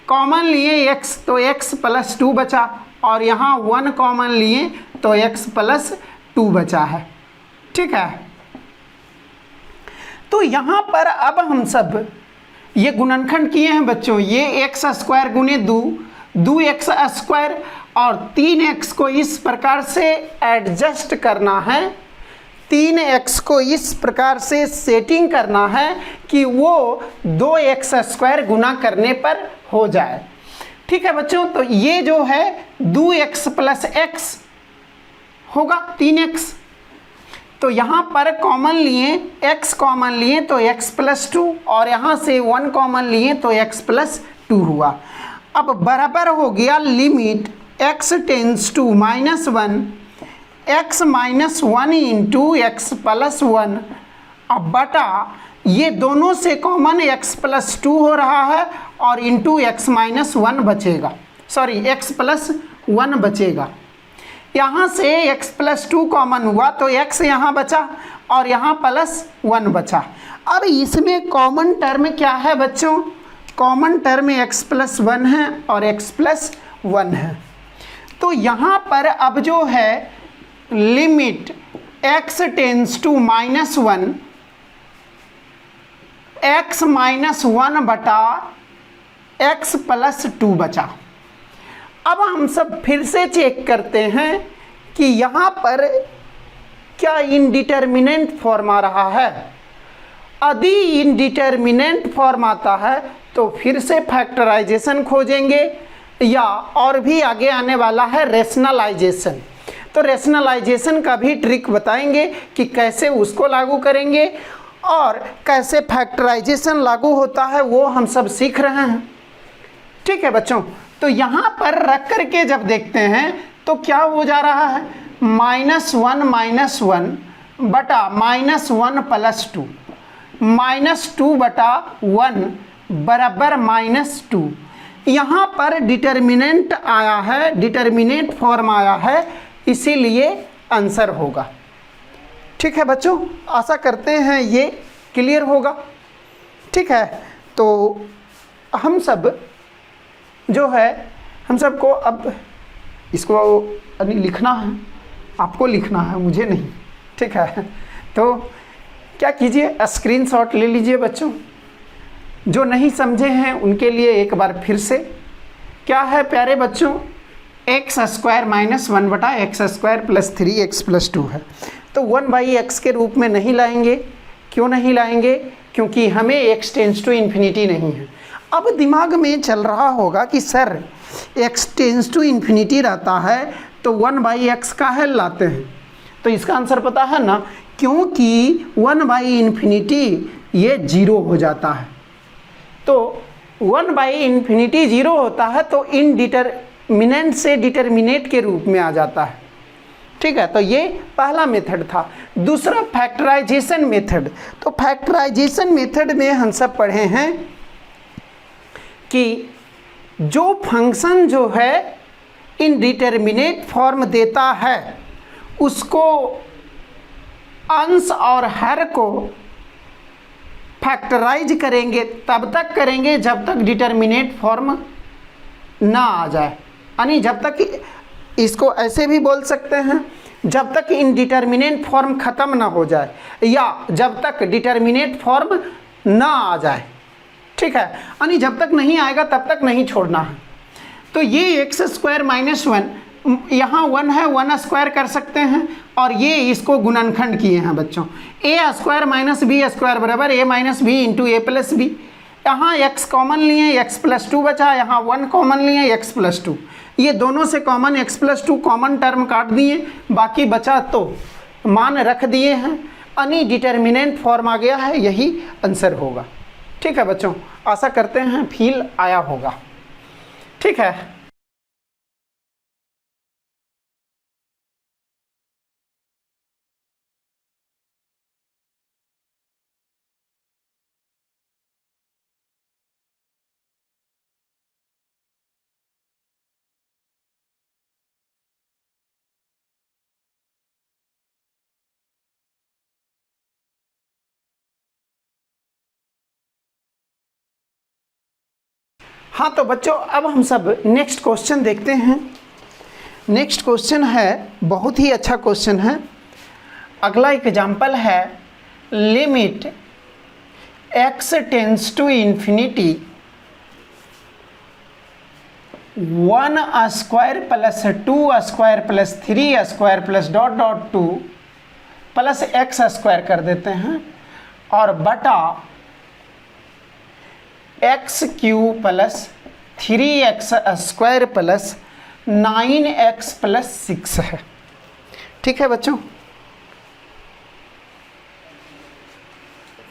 [SPEAKER 1] कॉमन लिए x तो x + 2 बचा, और यहाँ 1 कॉमन लिए तो x + 2 बचा है। ठीक है, तो यहाँ पर अब हम सब ये गुणनखंड किए हैं बच्चों। ये x स्क्वायर गुने 2x स्क्वायर और 3x को इस प्रकार से एडजस्ट करना है, 3x को इस प्रकार से सेटिंग करना है कि वो 2x स्क्वायर गुना करने पर हो जाए। ठीक है बच्चों, तो ये जो है 2x + x होगा 3x। तो यहाँ पर कॉमन लिए x कॉमन लिए तो x + 2, और यहाँ से 1 कॉमन लिए तो x + 2 हुआ। अब बराबर हो गया limit x tends to -1 x -1 into x + 1 अब बटा ये दोनों से कॉमन x + 2 हो रहा है और इंटू x - 1 बचेगा, सॉरी x + 1 बचेगा। यहाँ से x + 2 कॉमन हुआ तो x यहाँ बचा और यहाँ +1 बचा। अब इसमें कॉमन टर्म क्या है बच्चों, कॉमन टर्म x + 1 है और x + 1 है। तो यहाँ पर अब जो है limit x tends to -1 x - 1 बटा x + 2 बचा। अब हम सब फिर से चेक करते हैं कि यहाँ पर क्या इनडिटर्मिनेंट फॉर्म आ रहा है। यदि इनडिटर्मिनेंट फॉर्म आता है तो फिर से फैक्टराइजेशन खोजेंगे, या और भी आगे आने वाला है रेशनलाइजेशन। तो रेशनलाइजेशन का भी ट्रिक बताएंगे कि कैसे उसको लागू करेंगे। और कैसे फैक्टराइजेशन लागू होता है वो हम सब सीख रहे हैं। ठीक है बच्चों, तो यहाँ पर रख करके जब देखते हैं तो क्या हो जा रहा है, -1 बटा -1 + 2, -2 बटा 1 बराबर -2। यहाँ पर डिटर्मिनेंट आया है, डिटर्मिनेंट फॉर्म आया है, इसीलिए आंसर होगा। ठीक है बच्चों, आशा करते हैं ये क्लियर होगा। ठीक है, तो हम सब जो है, हम सबको अब इसको लिखना है, आपको लिखना है, मुझे नहीं। ठीक है, तो क्या कीजिए, स्क्रीनशॉट ले लीजिए बच्चों। जो नहीं समझे हैं उनके लिए एक बार फिर से, क्या है प्यारे बच्चों, x² - 1 बटा x² + 3x + 2 है। तो 1/x के रूप में नहीं लाएंगे। क्यों नहीं लाएंगे? क्योंकि हमें x टेंस टू इन्फिनिटी नहीं है। अब दिमाग में चल रहा होगा कि sir x tends to infinity रहता है तो 1/x का है लाते हैं। तो इसका आंसर पता है ना, क्योंकि 1/∞ ये 0 हो जाता है। तो 1/∞ 0 होता है तो इनडिटरमिनेंट से डिटर्मिनेट के रूप में आ जाता है। ठीक है, तो ये पहला मेथड था। दूसरा फैक्टराइजेशन मेथड। तो फैक्टराइजेशन मेथड में हम सब पढ़े हैं कि जो फंक्शन जो है इनडिटरमिनेट फॉर्म देता है उसको अंश और हर को फैक्टराइज करेंगे, तब तक करेंगे जब तक डिटर्मिनेट फॉर्म ना आ जाए। यानी जब तक, इसको ऐसे भी बोल सकते हैं, जब तक इनडिटरमिनेट फॉर्म ख़त्म ना हो जाए, या जब तक डिटर्मिनेट फॉर्म ना आ जाए। ठीक है, यानी जब तक नहीं आएगा तब तक नहीं छोड़ना है। तो ये x² - 1, यहाँ 1 है, 1 स्क्वायर कर सकते हैं, और ये इसको गुणनखंड किए हैं बच्चों। a² - b² बराबर a - b × a + b। यहाँ x कॉमन लिए, x + 2 बचा, यहाँ 1 कॉमन लिए, x + 2। ये दोनों से कॉमन x + 2 कॉमन टर्म काट दिए, बाकी बचा तो मान रख दिए हैं। यानी डिटर्मिनेंट फॉर्म आ गया है, यही आंसर होगा। ठीक है बच्चों, आशा करते हैं फील आया होगा। ठीक है, हाँ तो बच्चों अब हम सब नेक्स्ट क्वेश्चन देखते हैं। नेक्स्ट क्वेश्चन है, बहुत ही अच्छा क्वेश्चन है। अगला एग्जाम्पल है, limit x tends to infinity 1² + 2² + 3² + ... 2 + x² कर देते हैं, और बटा x³ + 3x² + 9x + 6 है। ठीक है बच्चों,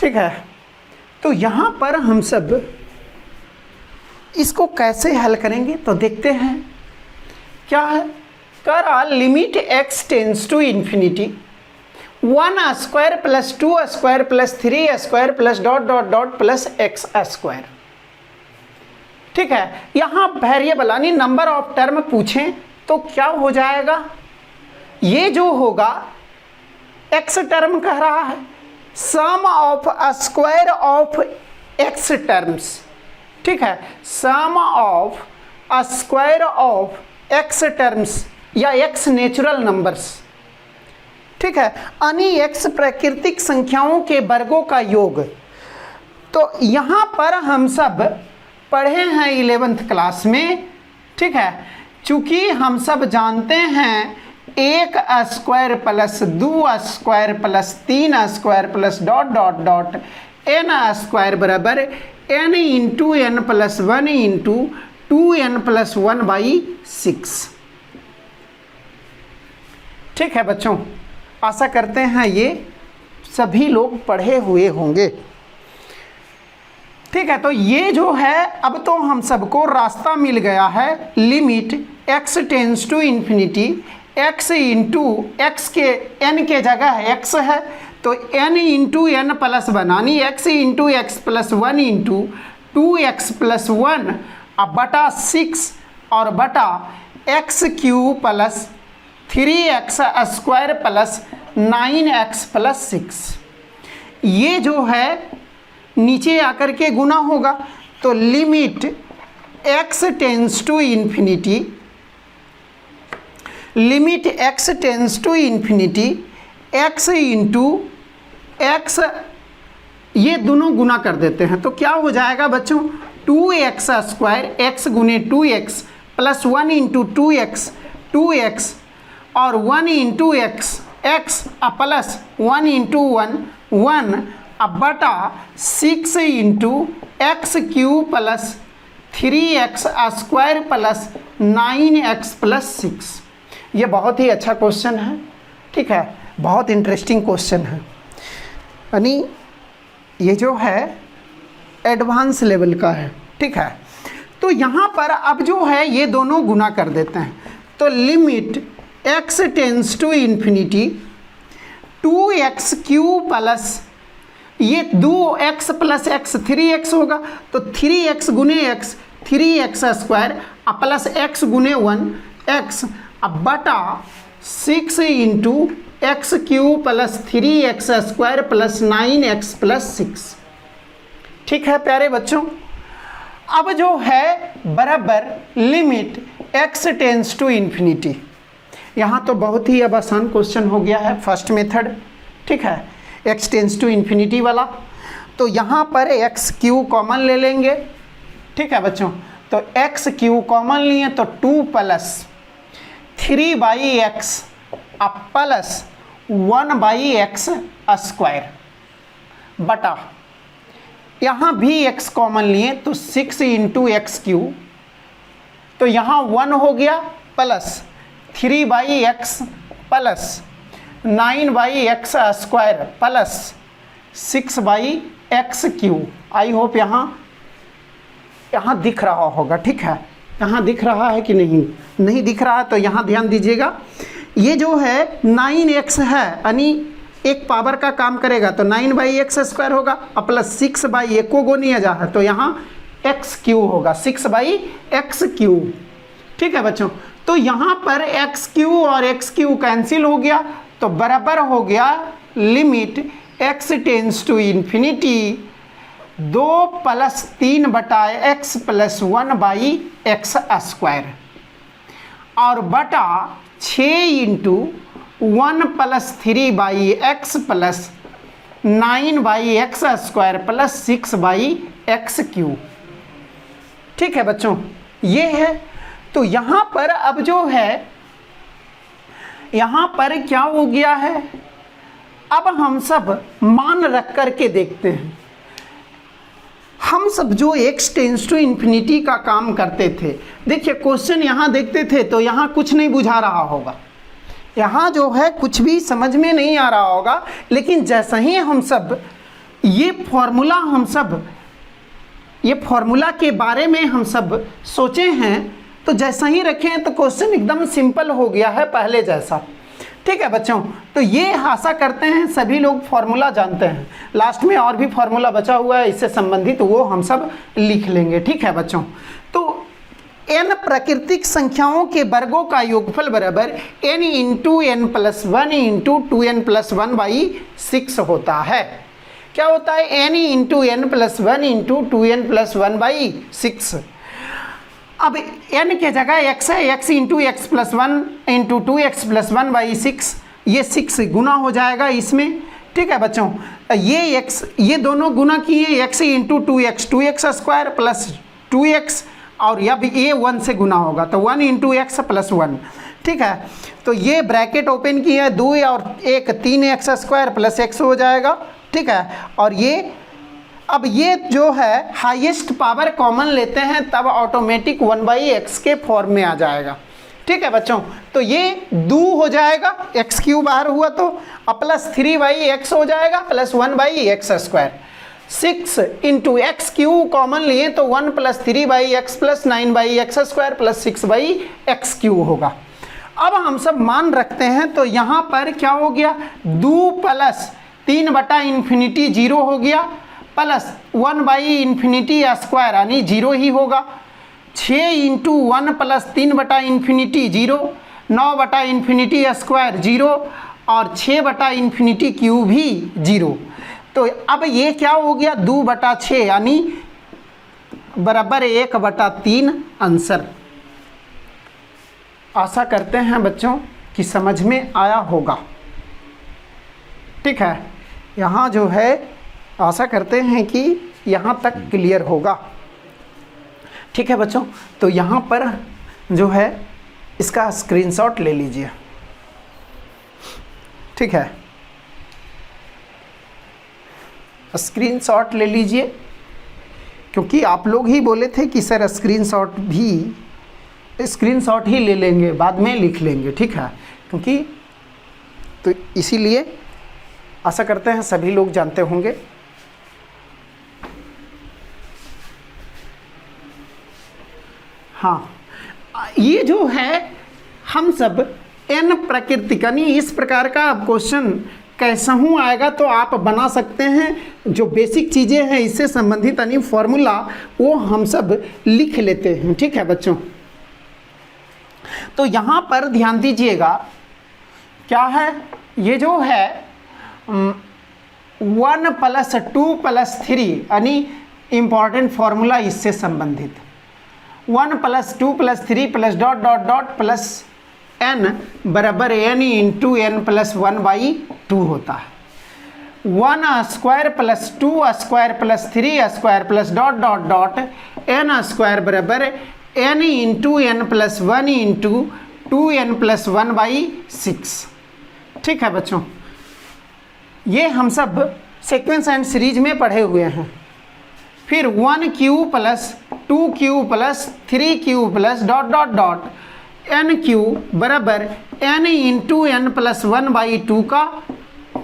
[SPEAKER 1] ठीक है। तो यहाँ पर हम सब इसको कैसे हल करेंगे तो देखते हैं। क्या है, करा limit x tends to infinity 1² + 2² + 3² + ... x²। ठीक है, यहाँ वेरिएबल यानी नंबर ऑफ टर्म पूछें तो क्या हो जाएगा, ये जो होगा x टर्म कह रहा है, sum of square of x terms. ठीक है, sum of square of x terms या x नेचुरल नंबर्स। ठीक है, यानी x प्राकृतिक संख्याओं के वर्गों का योग। तो यहाँ पर हम सब पढ़े हैं 11th क्लास में। ठीक है, चूंकि हम सब जानते हैं 1² + 2² + 3² + ... n² बराबर n × n + 1 × 2n + 1/6। ठीक है बच्चों, आशा करते हैं ये सभी लोग पढ़े हुए होंगे। ठीक है, तो ये जो है अब तो हम सबको रास्ता मिल गया है। Limit x tends to infinity, x into x के n के जगह x है तो n इंटू एन प्लस बनानी, x into x plus 1 into 2x plus 1 अब बटा 6 और बटा x cube plus 3x square plus 9x plus 6। ये जो है नीचे आकर के गुना होगा तो limit x tends to infinity, limit x tends to infinity x into x, ये दोनों गुना कर देते हैं तो क्या हो जाएगा बच्चों 2x स्क्वायर x गुने 2x plus 1 into 2x 2x और 1 into x x plus 1 into 1 1 अब बटा 6 into x cube plus 3x square plus 9x plus 6। ये बहुत ही अच्छा क्वेश्चन है। ठीक है, बहुत इंटरेस्टिंग क्वेश्चन है, यानी ये जो है एडवांस लेवल का है। ठीक है, तो यहाँ पर अब जो है ये दोनों गुना कर देते हैं तो limit x tends to infinity 2x cube plus ये 2x प्लस x 3x होगा तो 3x गुने x 3x square plus x गुने 1x अब बटा 6 into x cube plus 3x square plus 9x plus 6। ठीक है प्यारे बच्चों, अब जो है बराबर limit x tends to infinity. यहाँ तो बहुत ही अब आसान क्वेश्चन हो गया है फर्स्ट मेथड। ठीक है, x टेंस टू इन्फिनिटी वाला, तो यहाँ पर x क्यूब कॉमन ले लेंगे। ठीक है बच्चों, तो x क्यूब कॉमन लिए तो 2 प्लस 3/x अब प्लस 1/x स्क्वायर बटा यहाँ भी x कॉमन लिए तो 6 इंटू एक्स क्यूब, तो यहाँ 1 हो गया plus 3/x plus 9/x square plus 6/x cube. I hope यहाँ दिख रहा होगा। ठीक है, यहाँ दिख रहा है कि नहीं दिख रहा है तो यहाँ ध्यान दीजिएगा। ये जो है 9x है यानी एक पावर का काम करेगा तो 9/x स्क्वायर होगा और प्लस 6/1 को गोनिया जा है तो यहाँ x क्यूब होगा 6/x क्यूब। ठीक है बच्चों, तो यहाँ पर x क्यूब और x क्यूब कैंसिल हो गया तो बराबर हो गया limit x tends to infinity 2 plus 3/x plus 1/x square और बटा 6 into 1 plus 3/x plus 9/x square plus 6/x cube. ठीक है बच्चों, ये है। तो यहाँ पर अब जो है यहाँ पर क्या हो गया है, अब हम सब मान रख करके देखते हैं। हम सब जो x टेंस टू इन्फिनिटी का काम करते थे, देखिए क्वेश्चन यहाँ देखते थे तो यहाँ कुछ नहीं बुझा रहा होगा, यहाँ जो है कुछ भी समझ में नहीं आ रहा होगा, लेकिन जैसा ही हम सब ये फॉर्मूला के बारे में हम सब सोचे हैं तो जैसा ही रखे हैं तो क्वेश्चन एकदम सिंपल हो गया है पहले जैसा। ठीक है बच्चों, तो ये आशा करते हैं सभी लोग फॉर्मूला जानते हैं। लास्ट में और भी फॉर्मूला बचा हुआ है इससे संबंधित, वो हम सब लिख लेंगे। ठीक है बच्चों, तो n प्राकृतिक संख्याओं के वर्गों का योगफल बराबर n into n plus 1 into 2n plus 1/6 होता है। क्या होता है, n into n plus 1 into 2n plus 1/6। अब n के जगह x है, x into x plus 1 into 2x plus 1/6, ये 6 गुना हो जाएगा इसमें। ठीक है बच्चों, ये x ये दोनों गुना किए x into 2x square plus 2x और अब ये 1 से गुना होगा तो 1 इंटू एक्स प्लस 1। ठीक है, तो ये ब्रैकेट ओपन की है 2 और 1 3x स्क्वायर प्लस x हो जाएगा। ठीक है, और ये अब ये जो है हाईएस्ट पावर कॉमन लेते हैं तब ऑटोमेटिक 1/x के फॉर्म में आ जाएगा। ठीक है बच्चों, तो ये 2 हो जाएगा, एक्स क्यू बाहर हुआ तो, अब प्लस 3/x हो जाएगा plus 1/x²। 6 into x Q common लिए तो 1 plus 3/x plus 9/x² plus 6/x³ होगा। अब हम सब मान रखते हैं तो यहाँ पर क्या हो गया, 2 प्लस 3/∞ 0 हो गया प्लस 1/∞² यानी 0 ही होगा। 6 इंटू 1 प्लस 3/∞ 0, 9/∞² 0 और 6/∞³ भी 0। तो अब ये क्या हो गया, 2/6 यानी बराबर 1/3 आंसर। आशा करते हैं बच्चों कि समझ में आया होगा। ठीक है, यहाँ जो है आशा करते हैं कि यहाँ तक क्लियर होगा। ठीक है बच्चों, तो यहाँ पर जो है इसका स्क्रीनशॉट ले लीजिए। ठीक है, स्क्रीनशॉट ले लीजिए, क्योंकि आप लोग ही बोले थे कि सर स्क्रीनशॉट ही ले लेंगे, बाद में लिख लेंगे। ठीक है, क्योंकि तो इसीलिए आशा करते हैं सभी लोग जानते होंगे। हाँ, ये जो है हम सब n प्राकृतिक यानी इस प्रकार का क्वेश्चन कैसा हूँ आएगा तो आप बना सकते हैं। जो बेसिक चीज़ें हैं इससे संबंधित यानी फॉर्मूला वो हम सब लिख लेते हैं। ठीक है बच्चों, तो यहाँ पर ध्यान दीजिएगा क्या है, ये जो है 1 प्लस 2 प्लस 3 यानी इम्पॉर्टेंट फॉर्मूला इससे संबंधित 1 plus 2 plus 3 plus dot dot dot plus n बराबर n इंटू n प्लस 1/2 होता है। 1 square plus 2 square plus 3 square plus dot dot dot n square बराबर n into n plus 1 into 2n plus 1/6। ठीक है बच्चों, ये हम सब सीक्वेंस एंड सीरीज में पढ़े हुए हैं। फिर 1q plus 2q plus 3q plus dot dot dot nq बराबर n इंटू n प्लस 1/2 का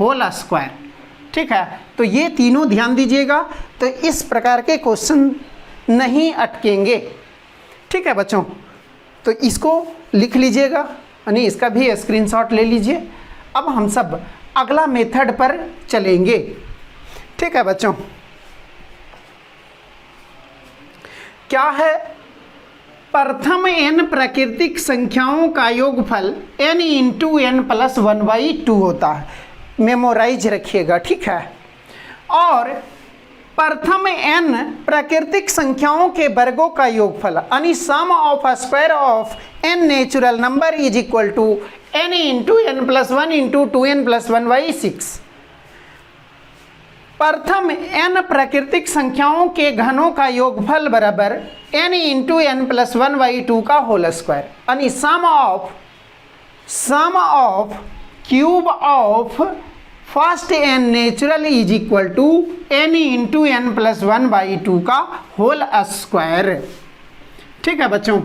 [SPEAKER 1] होल स्क्वायर। ठीक है, तो ये तीनों ध्यान दीजिएगा, तो इस प्रकार के क्वेश्चन नहीं अटकेंगे। ठीक है बच्चों, तो इसको लिख लीजिएगा, यानी इसका भी स्क्रीनशॉट ले लीजिए। अब हम सब अगला मेथड पर चलेंगे। ठीक है बच्चों, क्या है, प्रथम n प्राकृतिक संख्याओं का योगफल n इंटू n प्लस 1/2 होता है। मेमोराइज रखिएगा। ठीक है, और प्रथम n प्राकृतिक संख्याओं के वर्गों का योगफल यानी sum of square of n natural number is equal to n into n plus 1 into 2n plus 1/6। प्रथम n प्राकृतिक संख्याओं के घनों का योगफल बराबर n इंटू n प्लस 1/2 का होल स्क्वायर यानी sum of cube of first n natural is equal to n into n plus 1/2 का होल स्क्वायर। ठीक है बच्चों,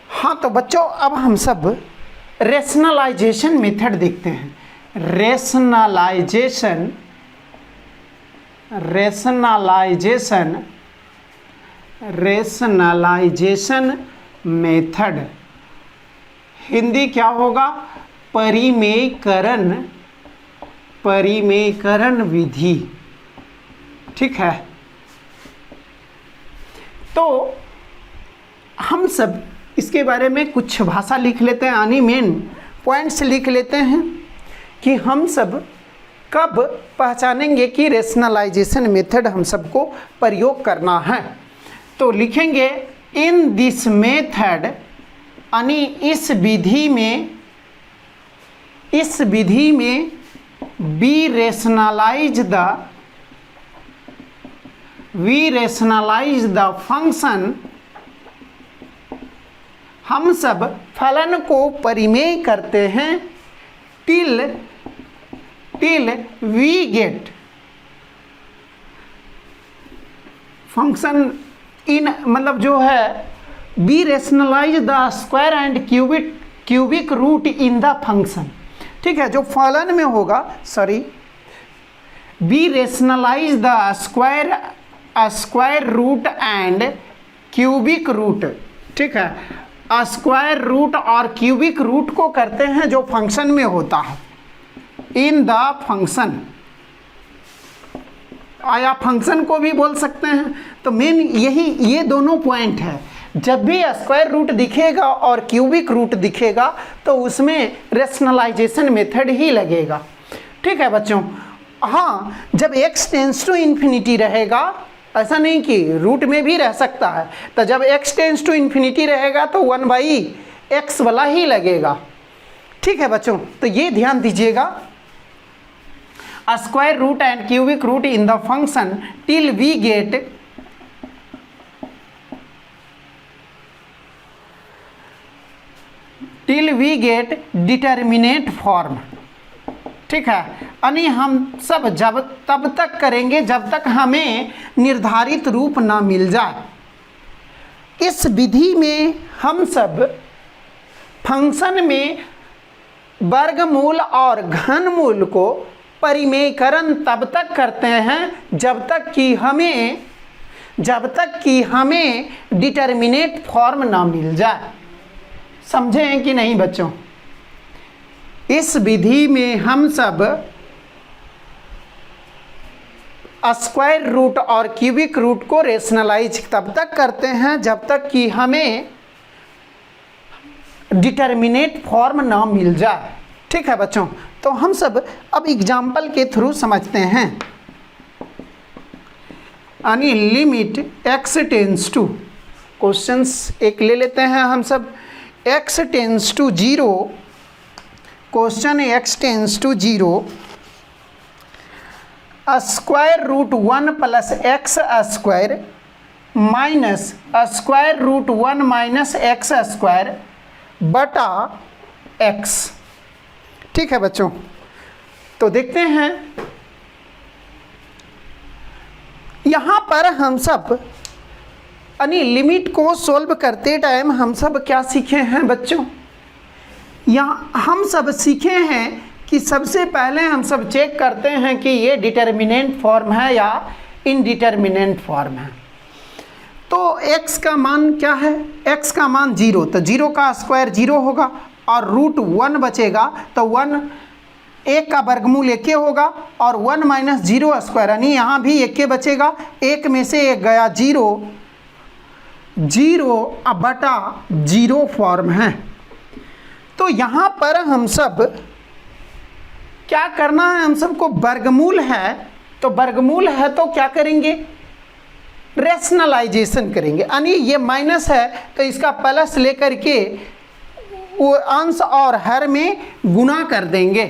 [SPEAKER 1] हाँ तो बच्चों अब हम सब रेशनलाइजेशन मेथड देखते हैं। रेशनलाइजेशन मेथड हिंदी क्या होगा, परिमेयकरण विधि। ठीक है, तो हम सब इसके बारे में कुछ भाषा लिख लेते हैं, यानी मेन पॉइंट्स लिख लेते हैं कि हम सब कब पहचानेंगे कि रेशनलाइजेशन मेथड हम सबको प्रयोग करना है। तो लिखेंगे इन दिस मेथड, यानी इस विधि में वी रेशनलाइज द फंक्शन, हम सब फलन को परिमेय करते हैं till we get function in, मतलब जो है be rationalise the square and cubic root in the function. ठीक है, जो फलन में होगा, be rationalise the square root and cubic root. ठीक है, स्क्वायर रूट और क्यूबिक रूट को करते हैं जो फंक्शन में होता है, इन द फंक्शन, या फंक्शन को भी बोल सकते हैं। तो मेन ये दोनों पॉइंट है। जब भी स्क्वायर रूट दिखेगा और क्यूबिक रूट दिखेगा तो उसमें रेशनलाइजेशन मेथड ही लगेगा। ठीक है बच्चों, हाँ, जब x टेंस टू इन्फिनिटी रहेगा, ऐसा नहीं कि रूट में भी रह सकता है, तो जब x टेंस टू इन्फिनिटी रहेगा तो 1/x वाला ही लगेगा। ठीक है बच्चों, तो ये ध्यान दीजिएगा, square root and cubic root in the function till we get determinate form. ठीक है, यानी हम सब तब तक करेंगे जब तक हमें निर्धारित रूप ना मिल जाए। इस विधि में हम सब फंक्शन में वर्गमूल और घनमूल को परिमेयकरण तब तक करते हैं जब तक कि हमें डिटर्मिनेट फॉर्म ना मिल जाए। समझे हैं कि नहीं बच्चों? इस विधि में हम सब स्क्वायर रूट और क्यूबिक रूट को रेशनलाइज तब तक करते हैं जब तक कि हमें डिटर्मिनेट फॉर्म ना मिल जाए। ठीक है बच्चों, तो हम सब अब एग्जाम्पल के थ्रू समझते हैं। यानी limit x tends to, questions एक ले लेते हैं हम सब, x tends to 0, question x tends to 0, square root 1 plus x square minus square root 1 minus x square बटा x। ठीक है बच्चों, तो देखते हैं यहाँ पर हम सब यानी लिमिट को सोल्व करते टाइम हम सब क्या सीखे हैं बच्चों? यहाँ हम सब सीखे हैं कि सबसे पहले हम सब चेक करते हैं कि ये डिटर्मिनेंट फॉर्म है या इनडिटर्मिनेंट फॉर्म है। तो x का मान क्या है? x का मान 0, तो 0 का स्क्वायर 0 होगा और रूट 1 बचेगा, तो 1 का वर्गमूल 1 होगा और 1 माइनस 0 स्क्वायर, यानी यहाँ भी 1 बचेगा, 1 में से 1 गया 0 अब बटा 0 फॉर्म है। तो यहाँ पर हम सब क्या करना है, हम सबको वर्गमूल है, तो वर्गमूल है तो क्या करेंगे? रेशनलाइजेशन करेंगे, यानी ये माइनस है तो इसका प्लस लेकर के वो अंश और हर में गुना कर देंगे,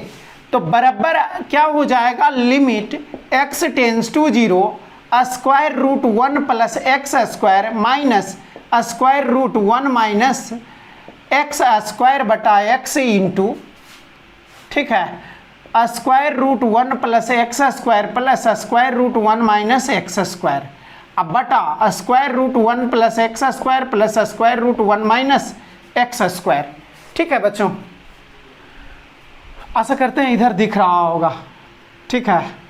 [SPEAKER 1] तो बराबर क्या हो जाएगा? Limit x tends to 0 square root 1 plus x square minus square root 1 minus x square बटा x इंटू, ठीक है, square root 1 plus x square plus square root 1 minus x square, अब बटा square root 1 plus x square plus square root 1 minus x square. ठीक है बच्चों, आशा करते हैं इधर दिख रहा होगा। ठीक है,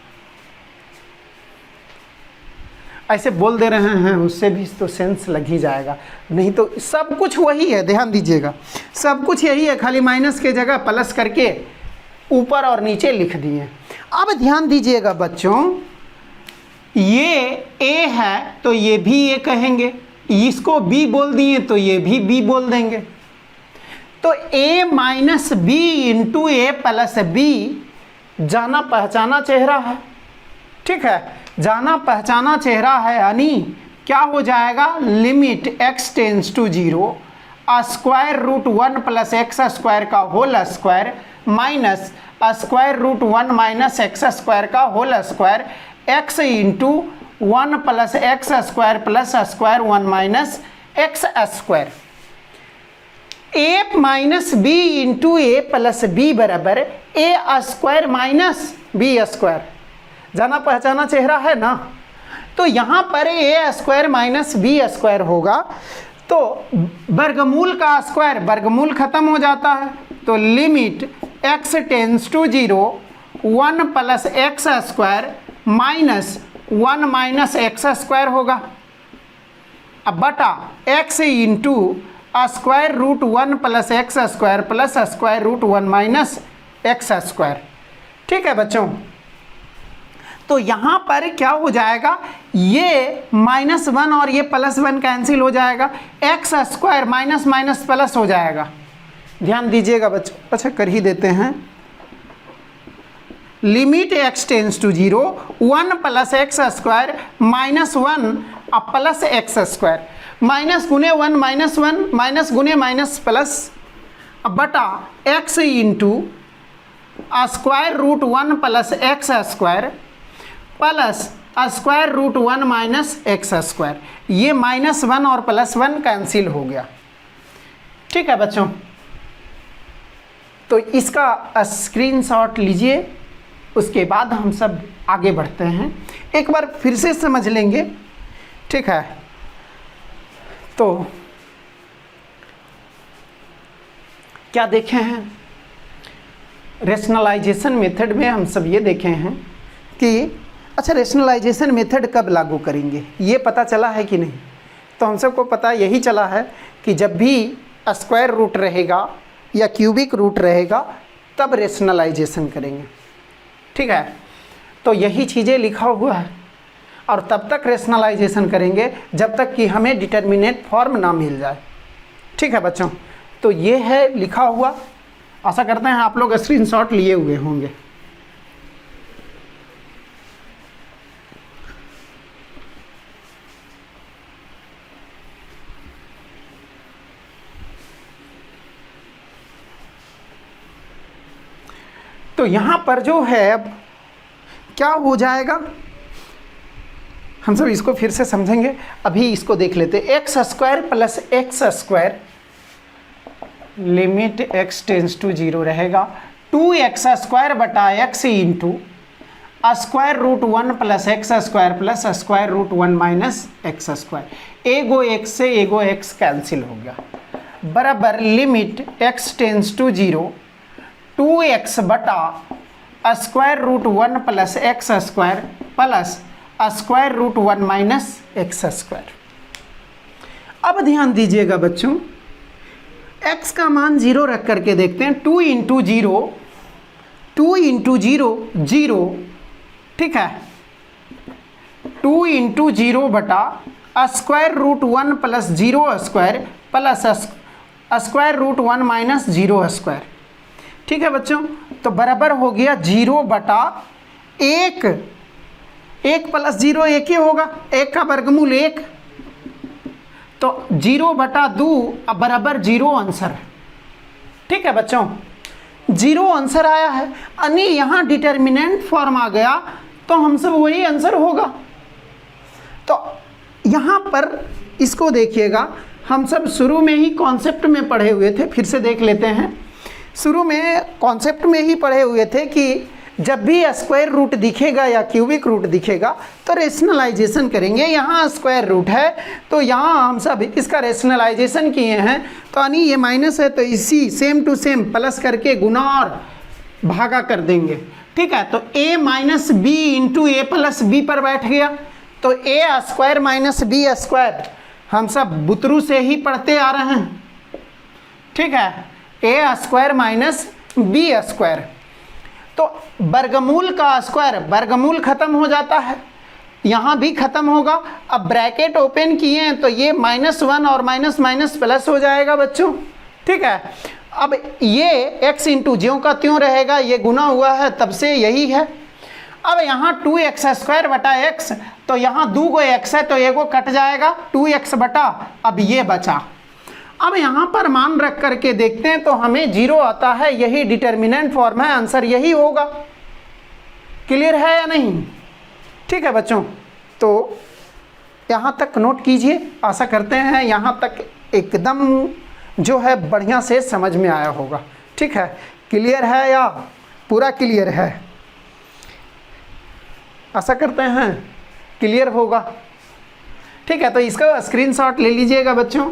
[SPEAKER 1] ऐसे बोल दे रहे हैं उससे भी तो सेंस लग ही जाएगा। नहीं तो सब कुछ वही है, ध्यान दीजिएगा, सब कुछ यही है, खाली माइनस के जगह प्लस करके ऊपर और नीचे लिख दिए। अब ध्यान दीजिएगा बच्चों, ये a है तो ये भी a कहेंगे, इसको b बोल दिए तो ये भी b बोल देंगे। तो a minus B into A plus b जाना पहचाना चेहरा है, ठीक है, जाना पहचाना चेहरा है, यानी क्या हो जाएगा, limit x tends to 0 square root 1 plus x square का whole square minus square root 1 minus x square का होल स्क्वायर x into 1 plus x square plus square 1 minus x square. a minus B into A plus B बराबर A square minus B square, जाना पहचाना चेहरा है ना। तो यहाँ पर A square minus B square होगा, तो वर्गमूल का स्क्वायर वर्गमूल खत्म हो जाता है, तो limit x tends to 0 1 plus x square minus 1 minus x square होगा, अब बटा x into square root 1 plus x square plus square root 1 minus x square. ठीक है बच्चों, तो यहाँ पर क्या हो जाएगा, ये -1 और ये +1 कैंसिल हो जाएगा, x square minus minus plus हो जाएगा। ध्यान दीजिएगा बच्चों, अच्छा कर ही देते हैं, limit x tends to 0 1 plus x square minus 1 plus x square, minus गुने 1 माइनस 1 माइनस गुने माइनस प्लस बटा x into square root 1 plus x square plus square root 1 minus x square, ये -1 और +1 कैंसिल हो गया। ठीक है बच्चों, तो इसका स्क्रीनशॉट लीजिए, उसके बाद हम सब आगे बढ़ते हैं, एक बार फिर से समझ लेंगे। ठीक है, तो क्या देखे हैं, रेशनलाइजेशन मेथड में हम सब ये देखे हैं कि अच्छा रेशनलाइजेशन मेथड कब लागू करेंगे, ये पता चला है कि नहीं। तो हम सबको पता यही चला है कि जब भी स्क्वायर रूट रहेगा या क्यूबिक रूट रहेगा तब रेशनलाइजेशन करेंगे। ठीक है, तो यही चीज़ें लिखा हुआ है, और तब तक रेशनलाइजेशन करेंगे जब तक कि हमें डिटर्मिनेट फॉर्म ना मिल जाए। ठीक है बच्चों, तो ये है लिखा हुआ, आशा करते हैं आप लोग स्क्रीनशॉट लिए हुए होंगे। तो यहाँ पर जो है अब क्या हो जाएगा, हम सब इसको फिर से समझेंगे, अभी इसको देख लेते। X square plus x square limit x tends to 0 रहेगा 2x स्क्वायर बटा x into square root 1 plus x square plus square root 1 minus x square. एगो x से एगो x कैंसिल हो गया, बराबर limit x tends to 0 2x बटा square root 1 plus x square plus square root 1 minus x square. अब ध्यान दीजिएगा बच्चों, x का मान 0 रख करके देखते हैं, 2 इंटू 0 0, ठीक है, 2 इंटू 0 बटा square root 1 plus 0 square plus square root 1 minus 0 square. ठीक है बच्चों, तो बराबर हो गया 0 बटा 1, 1 प्लस 0 1 ही होगा, 1 का वर्गमूल 1, तो 0 बटा 2 अब बराबर 0 आंसर। ठीक है बच्चों, 0 आंसर आया है, यानी यहाँ डिटर्मिनेंट फॉर्म आ गया, तो हम सब वही आंसर होगा। तो यहाँ पर इसको देखिएगा, हम सब शुरू में ही कॉन्सेप्ट में पढ़े हुए थे, फिर से देख लेते हैं। शुरू में कॉन्सेप्ट में ही पढ़े हुए थे कि जब भी स्क्वायर रूट दिखेगा या क्यूबिक रूट दिखेगा तो रेशनलाइजेशन करेंगे। यहाँ स्क्वायर रूट है तो यहाँ हम सब इसका रेशनलाइजेशन किए हैं, तो यानी ये माइनस है तो इसी सेम टू सेम प्लस करके गुना और भागा कर देंगे। ठीक है, तो a minus B into A plus b पर बैठ गया, तो a square minus B square हम सब बुतरू से ही पढ़ते आ रहे हैं, ठीक है। ए स्क्वायर माइनस बी स्क्वायर, तो वर्गमूल का स्क्वायर, वर्गमूल खत्म हो जाता है, यहाँ भी खत्म होगा। अब ब्रैकेट ओपन किए हैं तो ये -1 और माइनस माइनस प्लस हो जाएगा बच्चों, ठीक है। अब ये x इंटू ज्यों का त्यों रहेगा, ये गुना हुआ है तब से यही है। अब यहाँ 2x स्क्वायर बटा x, तो यहाँ 2 गो x है तो एगो कट जाएगा 2x बटा, अब ये बचा। अब यहाँ पर मान रख करके देखते हैं तो हमें 0 आता है, यही डिटर्मिनेंट फॉर्म है, आंसर यही होगा। क्लियर है या नहीं? ठीक है बच्चों, तो यहाँ तक नोट कीजिए। आशा करते हैं यहाँ तक एकदम जो है बढ़िया से समझ में आया होगा, ठीक है। क्लियर है या पूरा क्लियर है? आशा करते हैं क्लियर होगा, ठीक है। तो इसका स्क्रीनशॉट ले लीजिएगा बच्चों।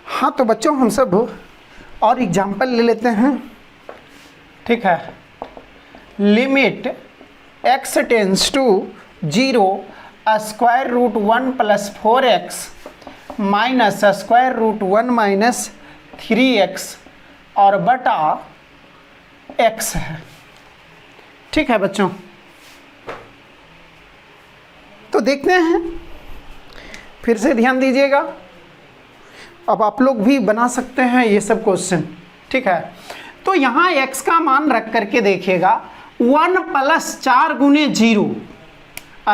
[SPEAKER 1] हाँ तो बच्चों हम सब और एग्जाम्पल ले लेते हैं, ठीक है। Limit x tends to 0 square root 1 plus 4x minus square root 1 minus 3x और बटा x है, ठीक है बच्चों। तो देखते हैं, फिर से ध्यान दीजिएगा। अब आप लोग भी बना सकते हैं ये सब क्वेश्चन, ठीक है। तो यहाँ x का मान रख करके देखिएगा, 1 प्लस 4 गुने 0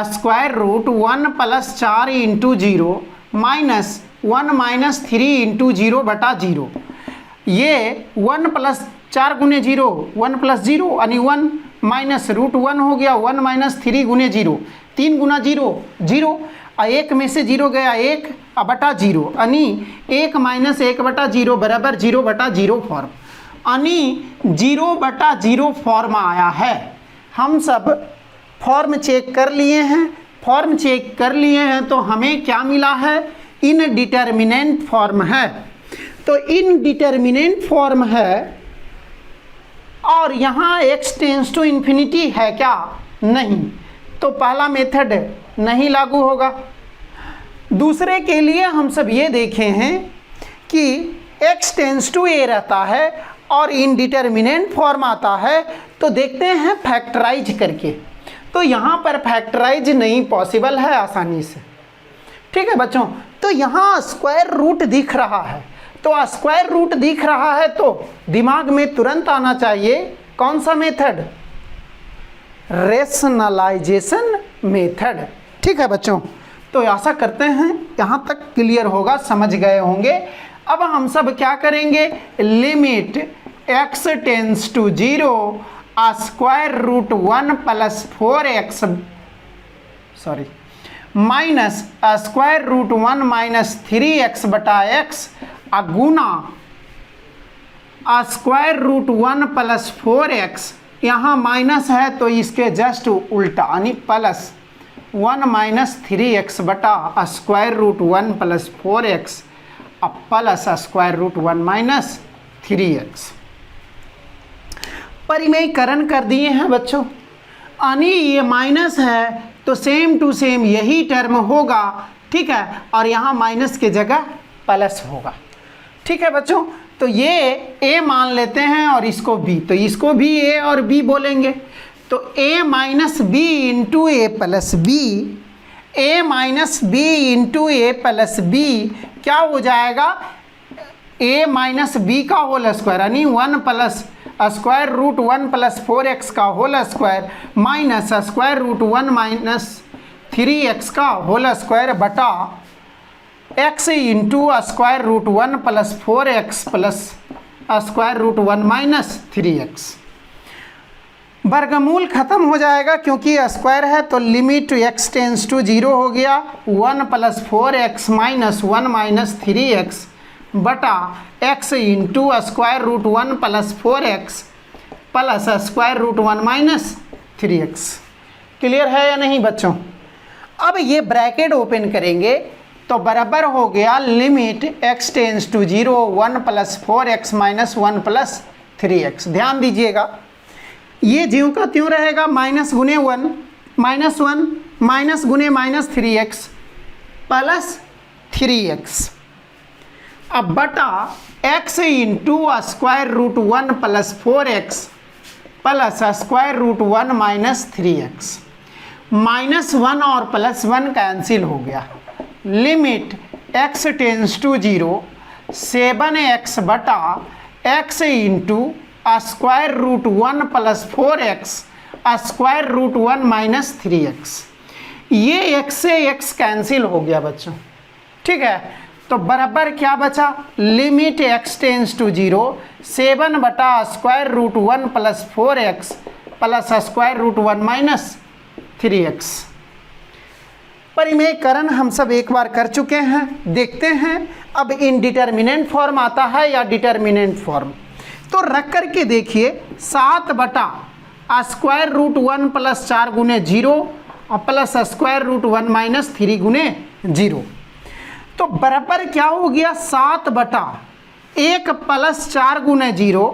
[SPEAKER 1] square root 1 plus 4 into 0 minus 1 minus 3 into 0 बटा 0। ये 1 प्लस 4 गुने 0, 1 प्लस 0 यानी 1 माइनस रूट 1 हो गया, 1 माइनस 3 गुने 0, 3 गुना 0 0, एक में से 0 गया 1 बटा 0, यानी 1 माइनस 1 बटा 0 बराबर 0 बटा 0 फॉर्म, यानी 0 बटा 0 फॉर्म आया है। हम सब फॉर्म चेक कर लिए हैं, फॉर्म चेक कर लिए हैं तो हमें क्या मिला है? इनडिटर्मिनेंट फॉर्म है। तो इनडिटर्मिनेंट फॉर्म है और यहाँ x टेंस टू इन्फिनिटी है क्या? नहीं, तो पहला मेथड नहीं लागू होगा। दूसरे के लिए हम सब ये देखे हैं कि x टेंस टू a रहता है और इनडिटर्मिनेंट फॉर्म आता है, तो देखते हैं फैक्टराइज करके। तो यहाँ पर फैक्टराइज नहीं पॉसिबल है आसानी से, ठीक है बच्चों। तो यहाँ स्क्वायर रूट दिख रहा है, तो स्क्वायर रूट दिख रहा है तो दिमाग में तुरंत आना चाहिए कौन सा मेथड? रेशनलाइजेशन मेथड, ठीक है बच्चों। तो आशा करते हैं यहाँ तक क्लियर होगा, समझ गए होंगे। अब हम सब क्या करेंगे? Limit x tends to 0 square root 1 plus 4x sorry minus square root 1 minus 3x बटा x गुना स्क्वायर रूट 1 प्लस 4x, यहाँ माइनस है तो इसके जस्ट उल्टा यानी प्लस 1 माइनस 3x बटा स्क्वायर रूट 1 प्लस 4x अब plus square root 1 minus 3x। परिमेयकरण कर दिए हैं बच्चों, यानी ये माइनस है तो सेम टू सेम यही टर्म होगा, ठीक है, और यहाँ माइनस के जगह प्लस होगा, ठीक है बच्चों। तो ये a मान लेते हैं और इसको b, तो इसको भी a और b बोलेंगे। तो a minus B into A plus b, a minus B into A plus b क्या हो जाएगा? a माइनस बी का होल स्क्वायर यानी 1 plus square root 1 plus 4x का whole square minus square root 1 minus 3x का whole square बटा x into square root 1 plus 4x plus square root 1 minus 3x। वर्गमूल खत्म हो जाएगा क्योंकि स्क्वायर है, तो लिमिट x टेंस टू 0 हो गया। 1 plus 4x minus 1 minus 3x बटा x into square root 1 plus 4x plus square root 1 minus 3x। Clear है या नहीं बच्चों? अब ये ब्रैकेट ओपन करेंगे तो बराबर हो गया limit x tends to 0 1 plus 4x minus 1 plus 3x। ध्यान दीजिएगा, ये ज्यों का त्यों रहेगा, माइनस गुने 1 माइनस 1 माइनस गुने माइनस 3x प्लस 3x। अब बटा x into square root 1 plus 4x plus square root 1 minus 3x। Minus 1 और प्लस 1 कैंसिल हो गया। Limit x tends to 0 7x बटा x into square root 1 plus 4x square root 1 minus 3x। ये x से x cancel हो गया बच्चों, ठीक है। तो बराबर क्या बचा, लिमिट x टेंस टू 0 7 बटा square root 1 plus 4x plus square root 1 minus 3x। परिमेयकरण हम सब एक बार कर चुके हैं। देखते हैं अब इनडिटर्मिनेंट फॉर्म आता है या डिटर्मिनेंट फॉर्म। तो रख करके देखिए, 7 बटा स्क्वायर रूट 1 प्लस 4 गुने 0 और प्लस स्क्वायर रूट 1 माइनस 3 गुने 0। तो बराबर क्या हो गया, 7 बटा 1 प्लस 4 गुने 0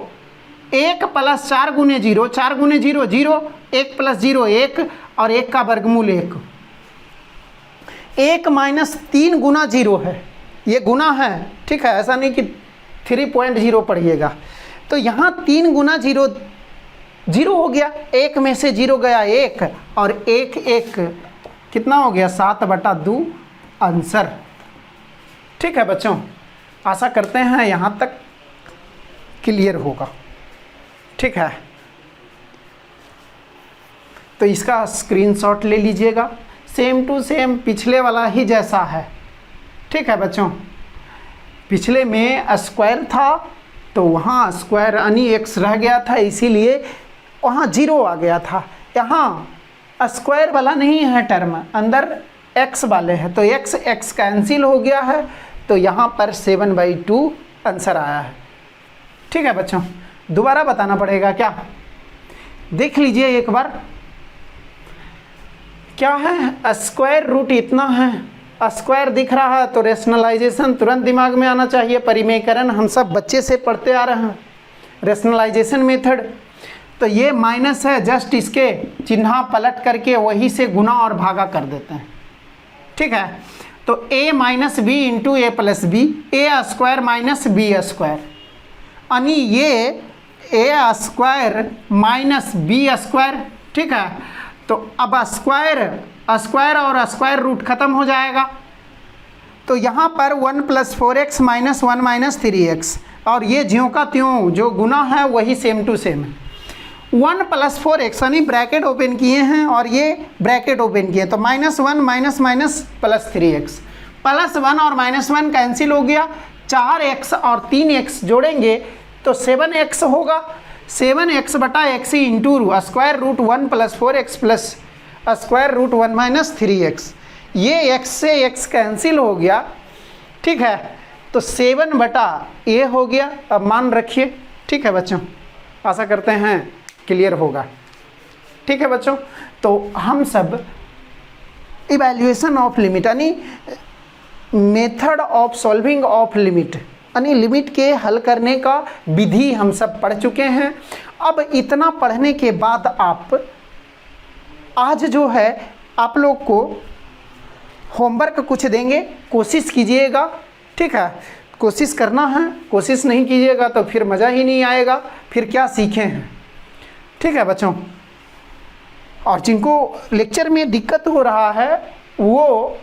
[SPEAKER 1] 1 प्लस 4 गुने 0 4 गुने 0 0 1 प्लस 0 1 और 1 का वर्गमूल 1। 1 माइनस 3 गुना 0 है, ये गुना है, ठीक है, ऐसा नहीं कि 3.0 पढ़िएगा। तो यहाँ 3 गुना 0 0 हो गया, 1 में से 0 गया 1 और 1 1 कितना हो गया, 7 बटा 2 आंसर। ठीक है बच्चों, आशा करते हैं यहाँ तक क्लियर होगा, ठीक है। तो इसका स्क्रीनशॉट ले लीजिएगा, सेम टू सेम पिछले वाला ही जैसा है, ठीक है बच्चों। पिछले में स्क्वायर था तो वहाँ स्क्वायर यानी एक्स रह गया था, इसीलिए वहाँ 0 आ गया था। यहाँ स्क्वायर वाला नहीं है टर्म, अंदर एक्स वाले हैं, तो एक्स एक्स कैंसिल हो गया है, तो यहाँ पर 7/2 आंसर आया है। ठीक है बच्चों, दोबारा बताना पड़ेगा क्या, देख लीजिए एक बार। क्या है, स्क्वायर रूट इतना है, स्क्वायर दिख रहा है तो रेशनलाइजेशन तुरंत दिमाग में आना चाहिए। परिमेयकरण हम सब बच्चे से पढ़ते आ रहे हैं, रेशनलाइजेशन मेथड। तो ये माइनस है, जस्ट इसके चिन्ह पलट करके वही से गुना और भागा कर देते हैं, ठीक है। तो a minus B into A plus b, a square minus B square, यानी ये a square minus B square, ठीक है। तो अब स्क्वायर और स्क्वायर रूट खत्म हो जाएगा, तो यहाँ पर 1 + 4x माइनस 1 माइनस 3x, और ये ज्यों का त्यों जो गुना है वही सेम टू सेम है। 1 + 4x यानी ब्रैकेट ओपन किए हैं और ये ब्रैकेट ओपन किए, तो -1 माइनस माइनस प्लस 3x, +1 और -1 कैंसिल हो गया, 4x और 3x जोड़ेंगे तो 7x होगा। 7x बटा x into square root 1 + 4x plus square root 1 minus 3x, ये x से x कैंसिल हो गया, ठीक है। तो 7 बटा a हो गया। अब मान रखिए, ठीक है बच्चों, आशा करते हैं क्लियर होगा, ठीक है बच्चों। तो हम सब इवैल्यूएशन ऑफ लिमिट यानी method of solving of limit यानी लिमिट के हल करने का विधि हम सब पढ़ चुके हैं। अब इतना पढ़ने के बाद आप आज जो है आप लोग को होमवर्क कुछ देंगे, कोशिश कीजिएगा, ठीक है। कोशिश करना है, कोशिश नहीं कीजिएगा तो फिर मज़ा ही नहीं आएगा, फिर क्या सीखे हैं, ठीक है बच्चों। और जिनको लेक्चर में दिक्कत हो रहा है वो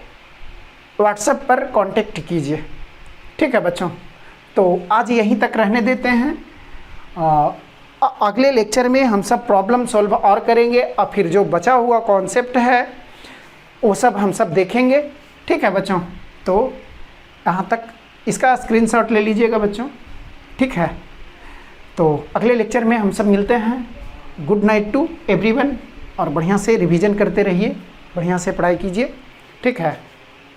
[SPEAKER 1] व्हाट्सएप पर कांटेक्ट कीजिए, ठीक है बच्चों। तो आज यहीं तक रहने देते हैं, अगले लेक्चर में हम सब प्रॉब्लम सॉल्व और करेंगे, और फिर जो बचा हुआ कॉन्सेप्ट है वो सब हम सब देखेंगे। ठीक है बच्चों, तो यहाँ तक इसका स्क्रीनशॉट ले लीजिएगा बच्चों। ठीक है, तो अगले लेक्चर में हम सब मिलते हैं। गुड नाइट टू एवरीवन, और बढ़िया से रिवीजन करते रहिए, बढ़िया से पढ़ाई कीजिए। ठीक है।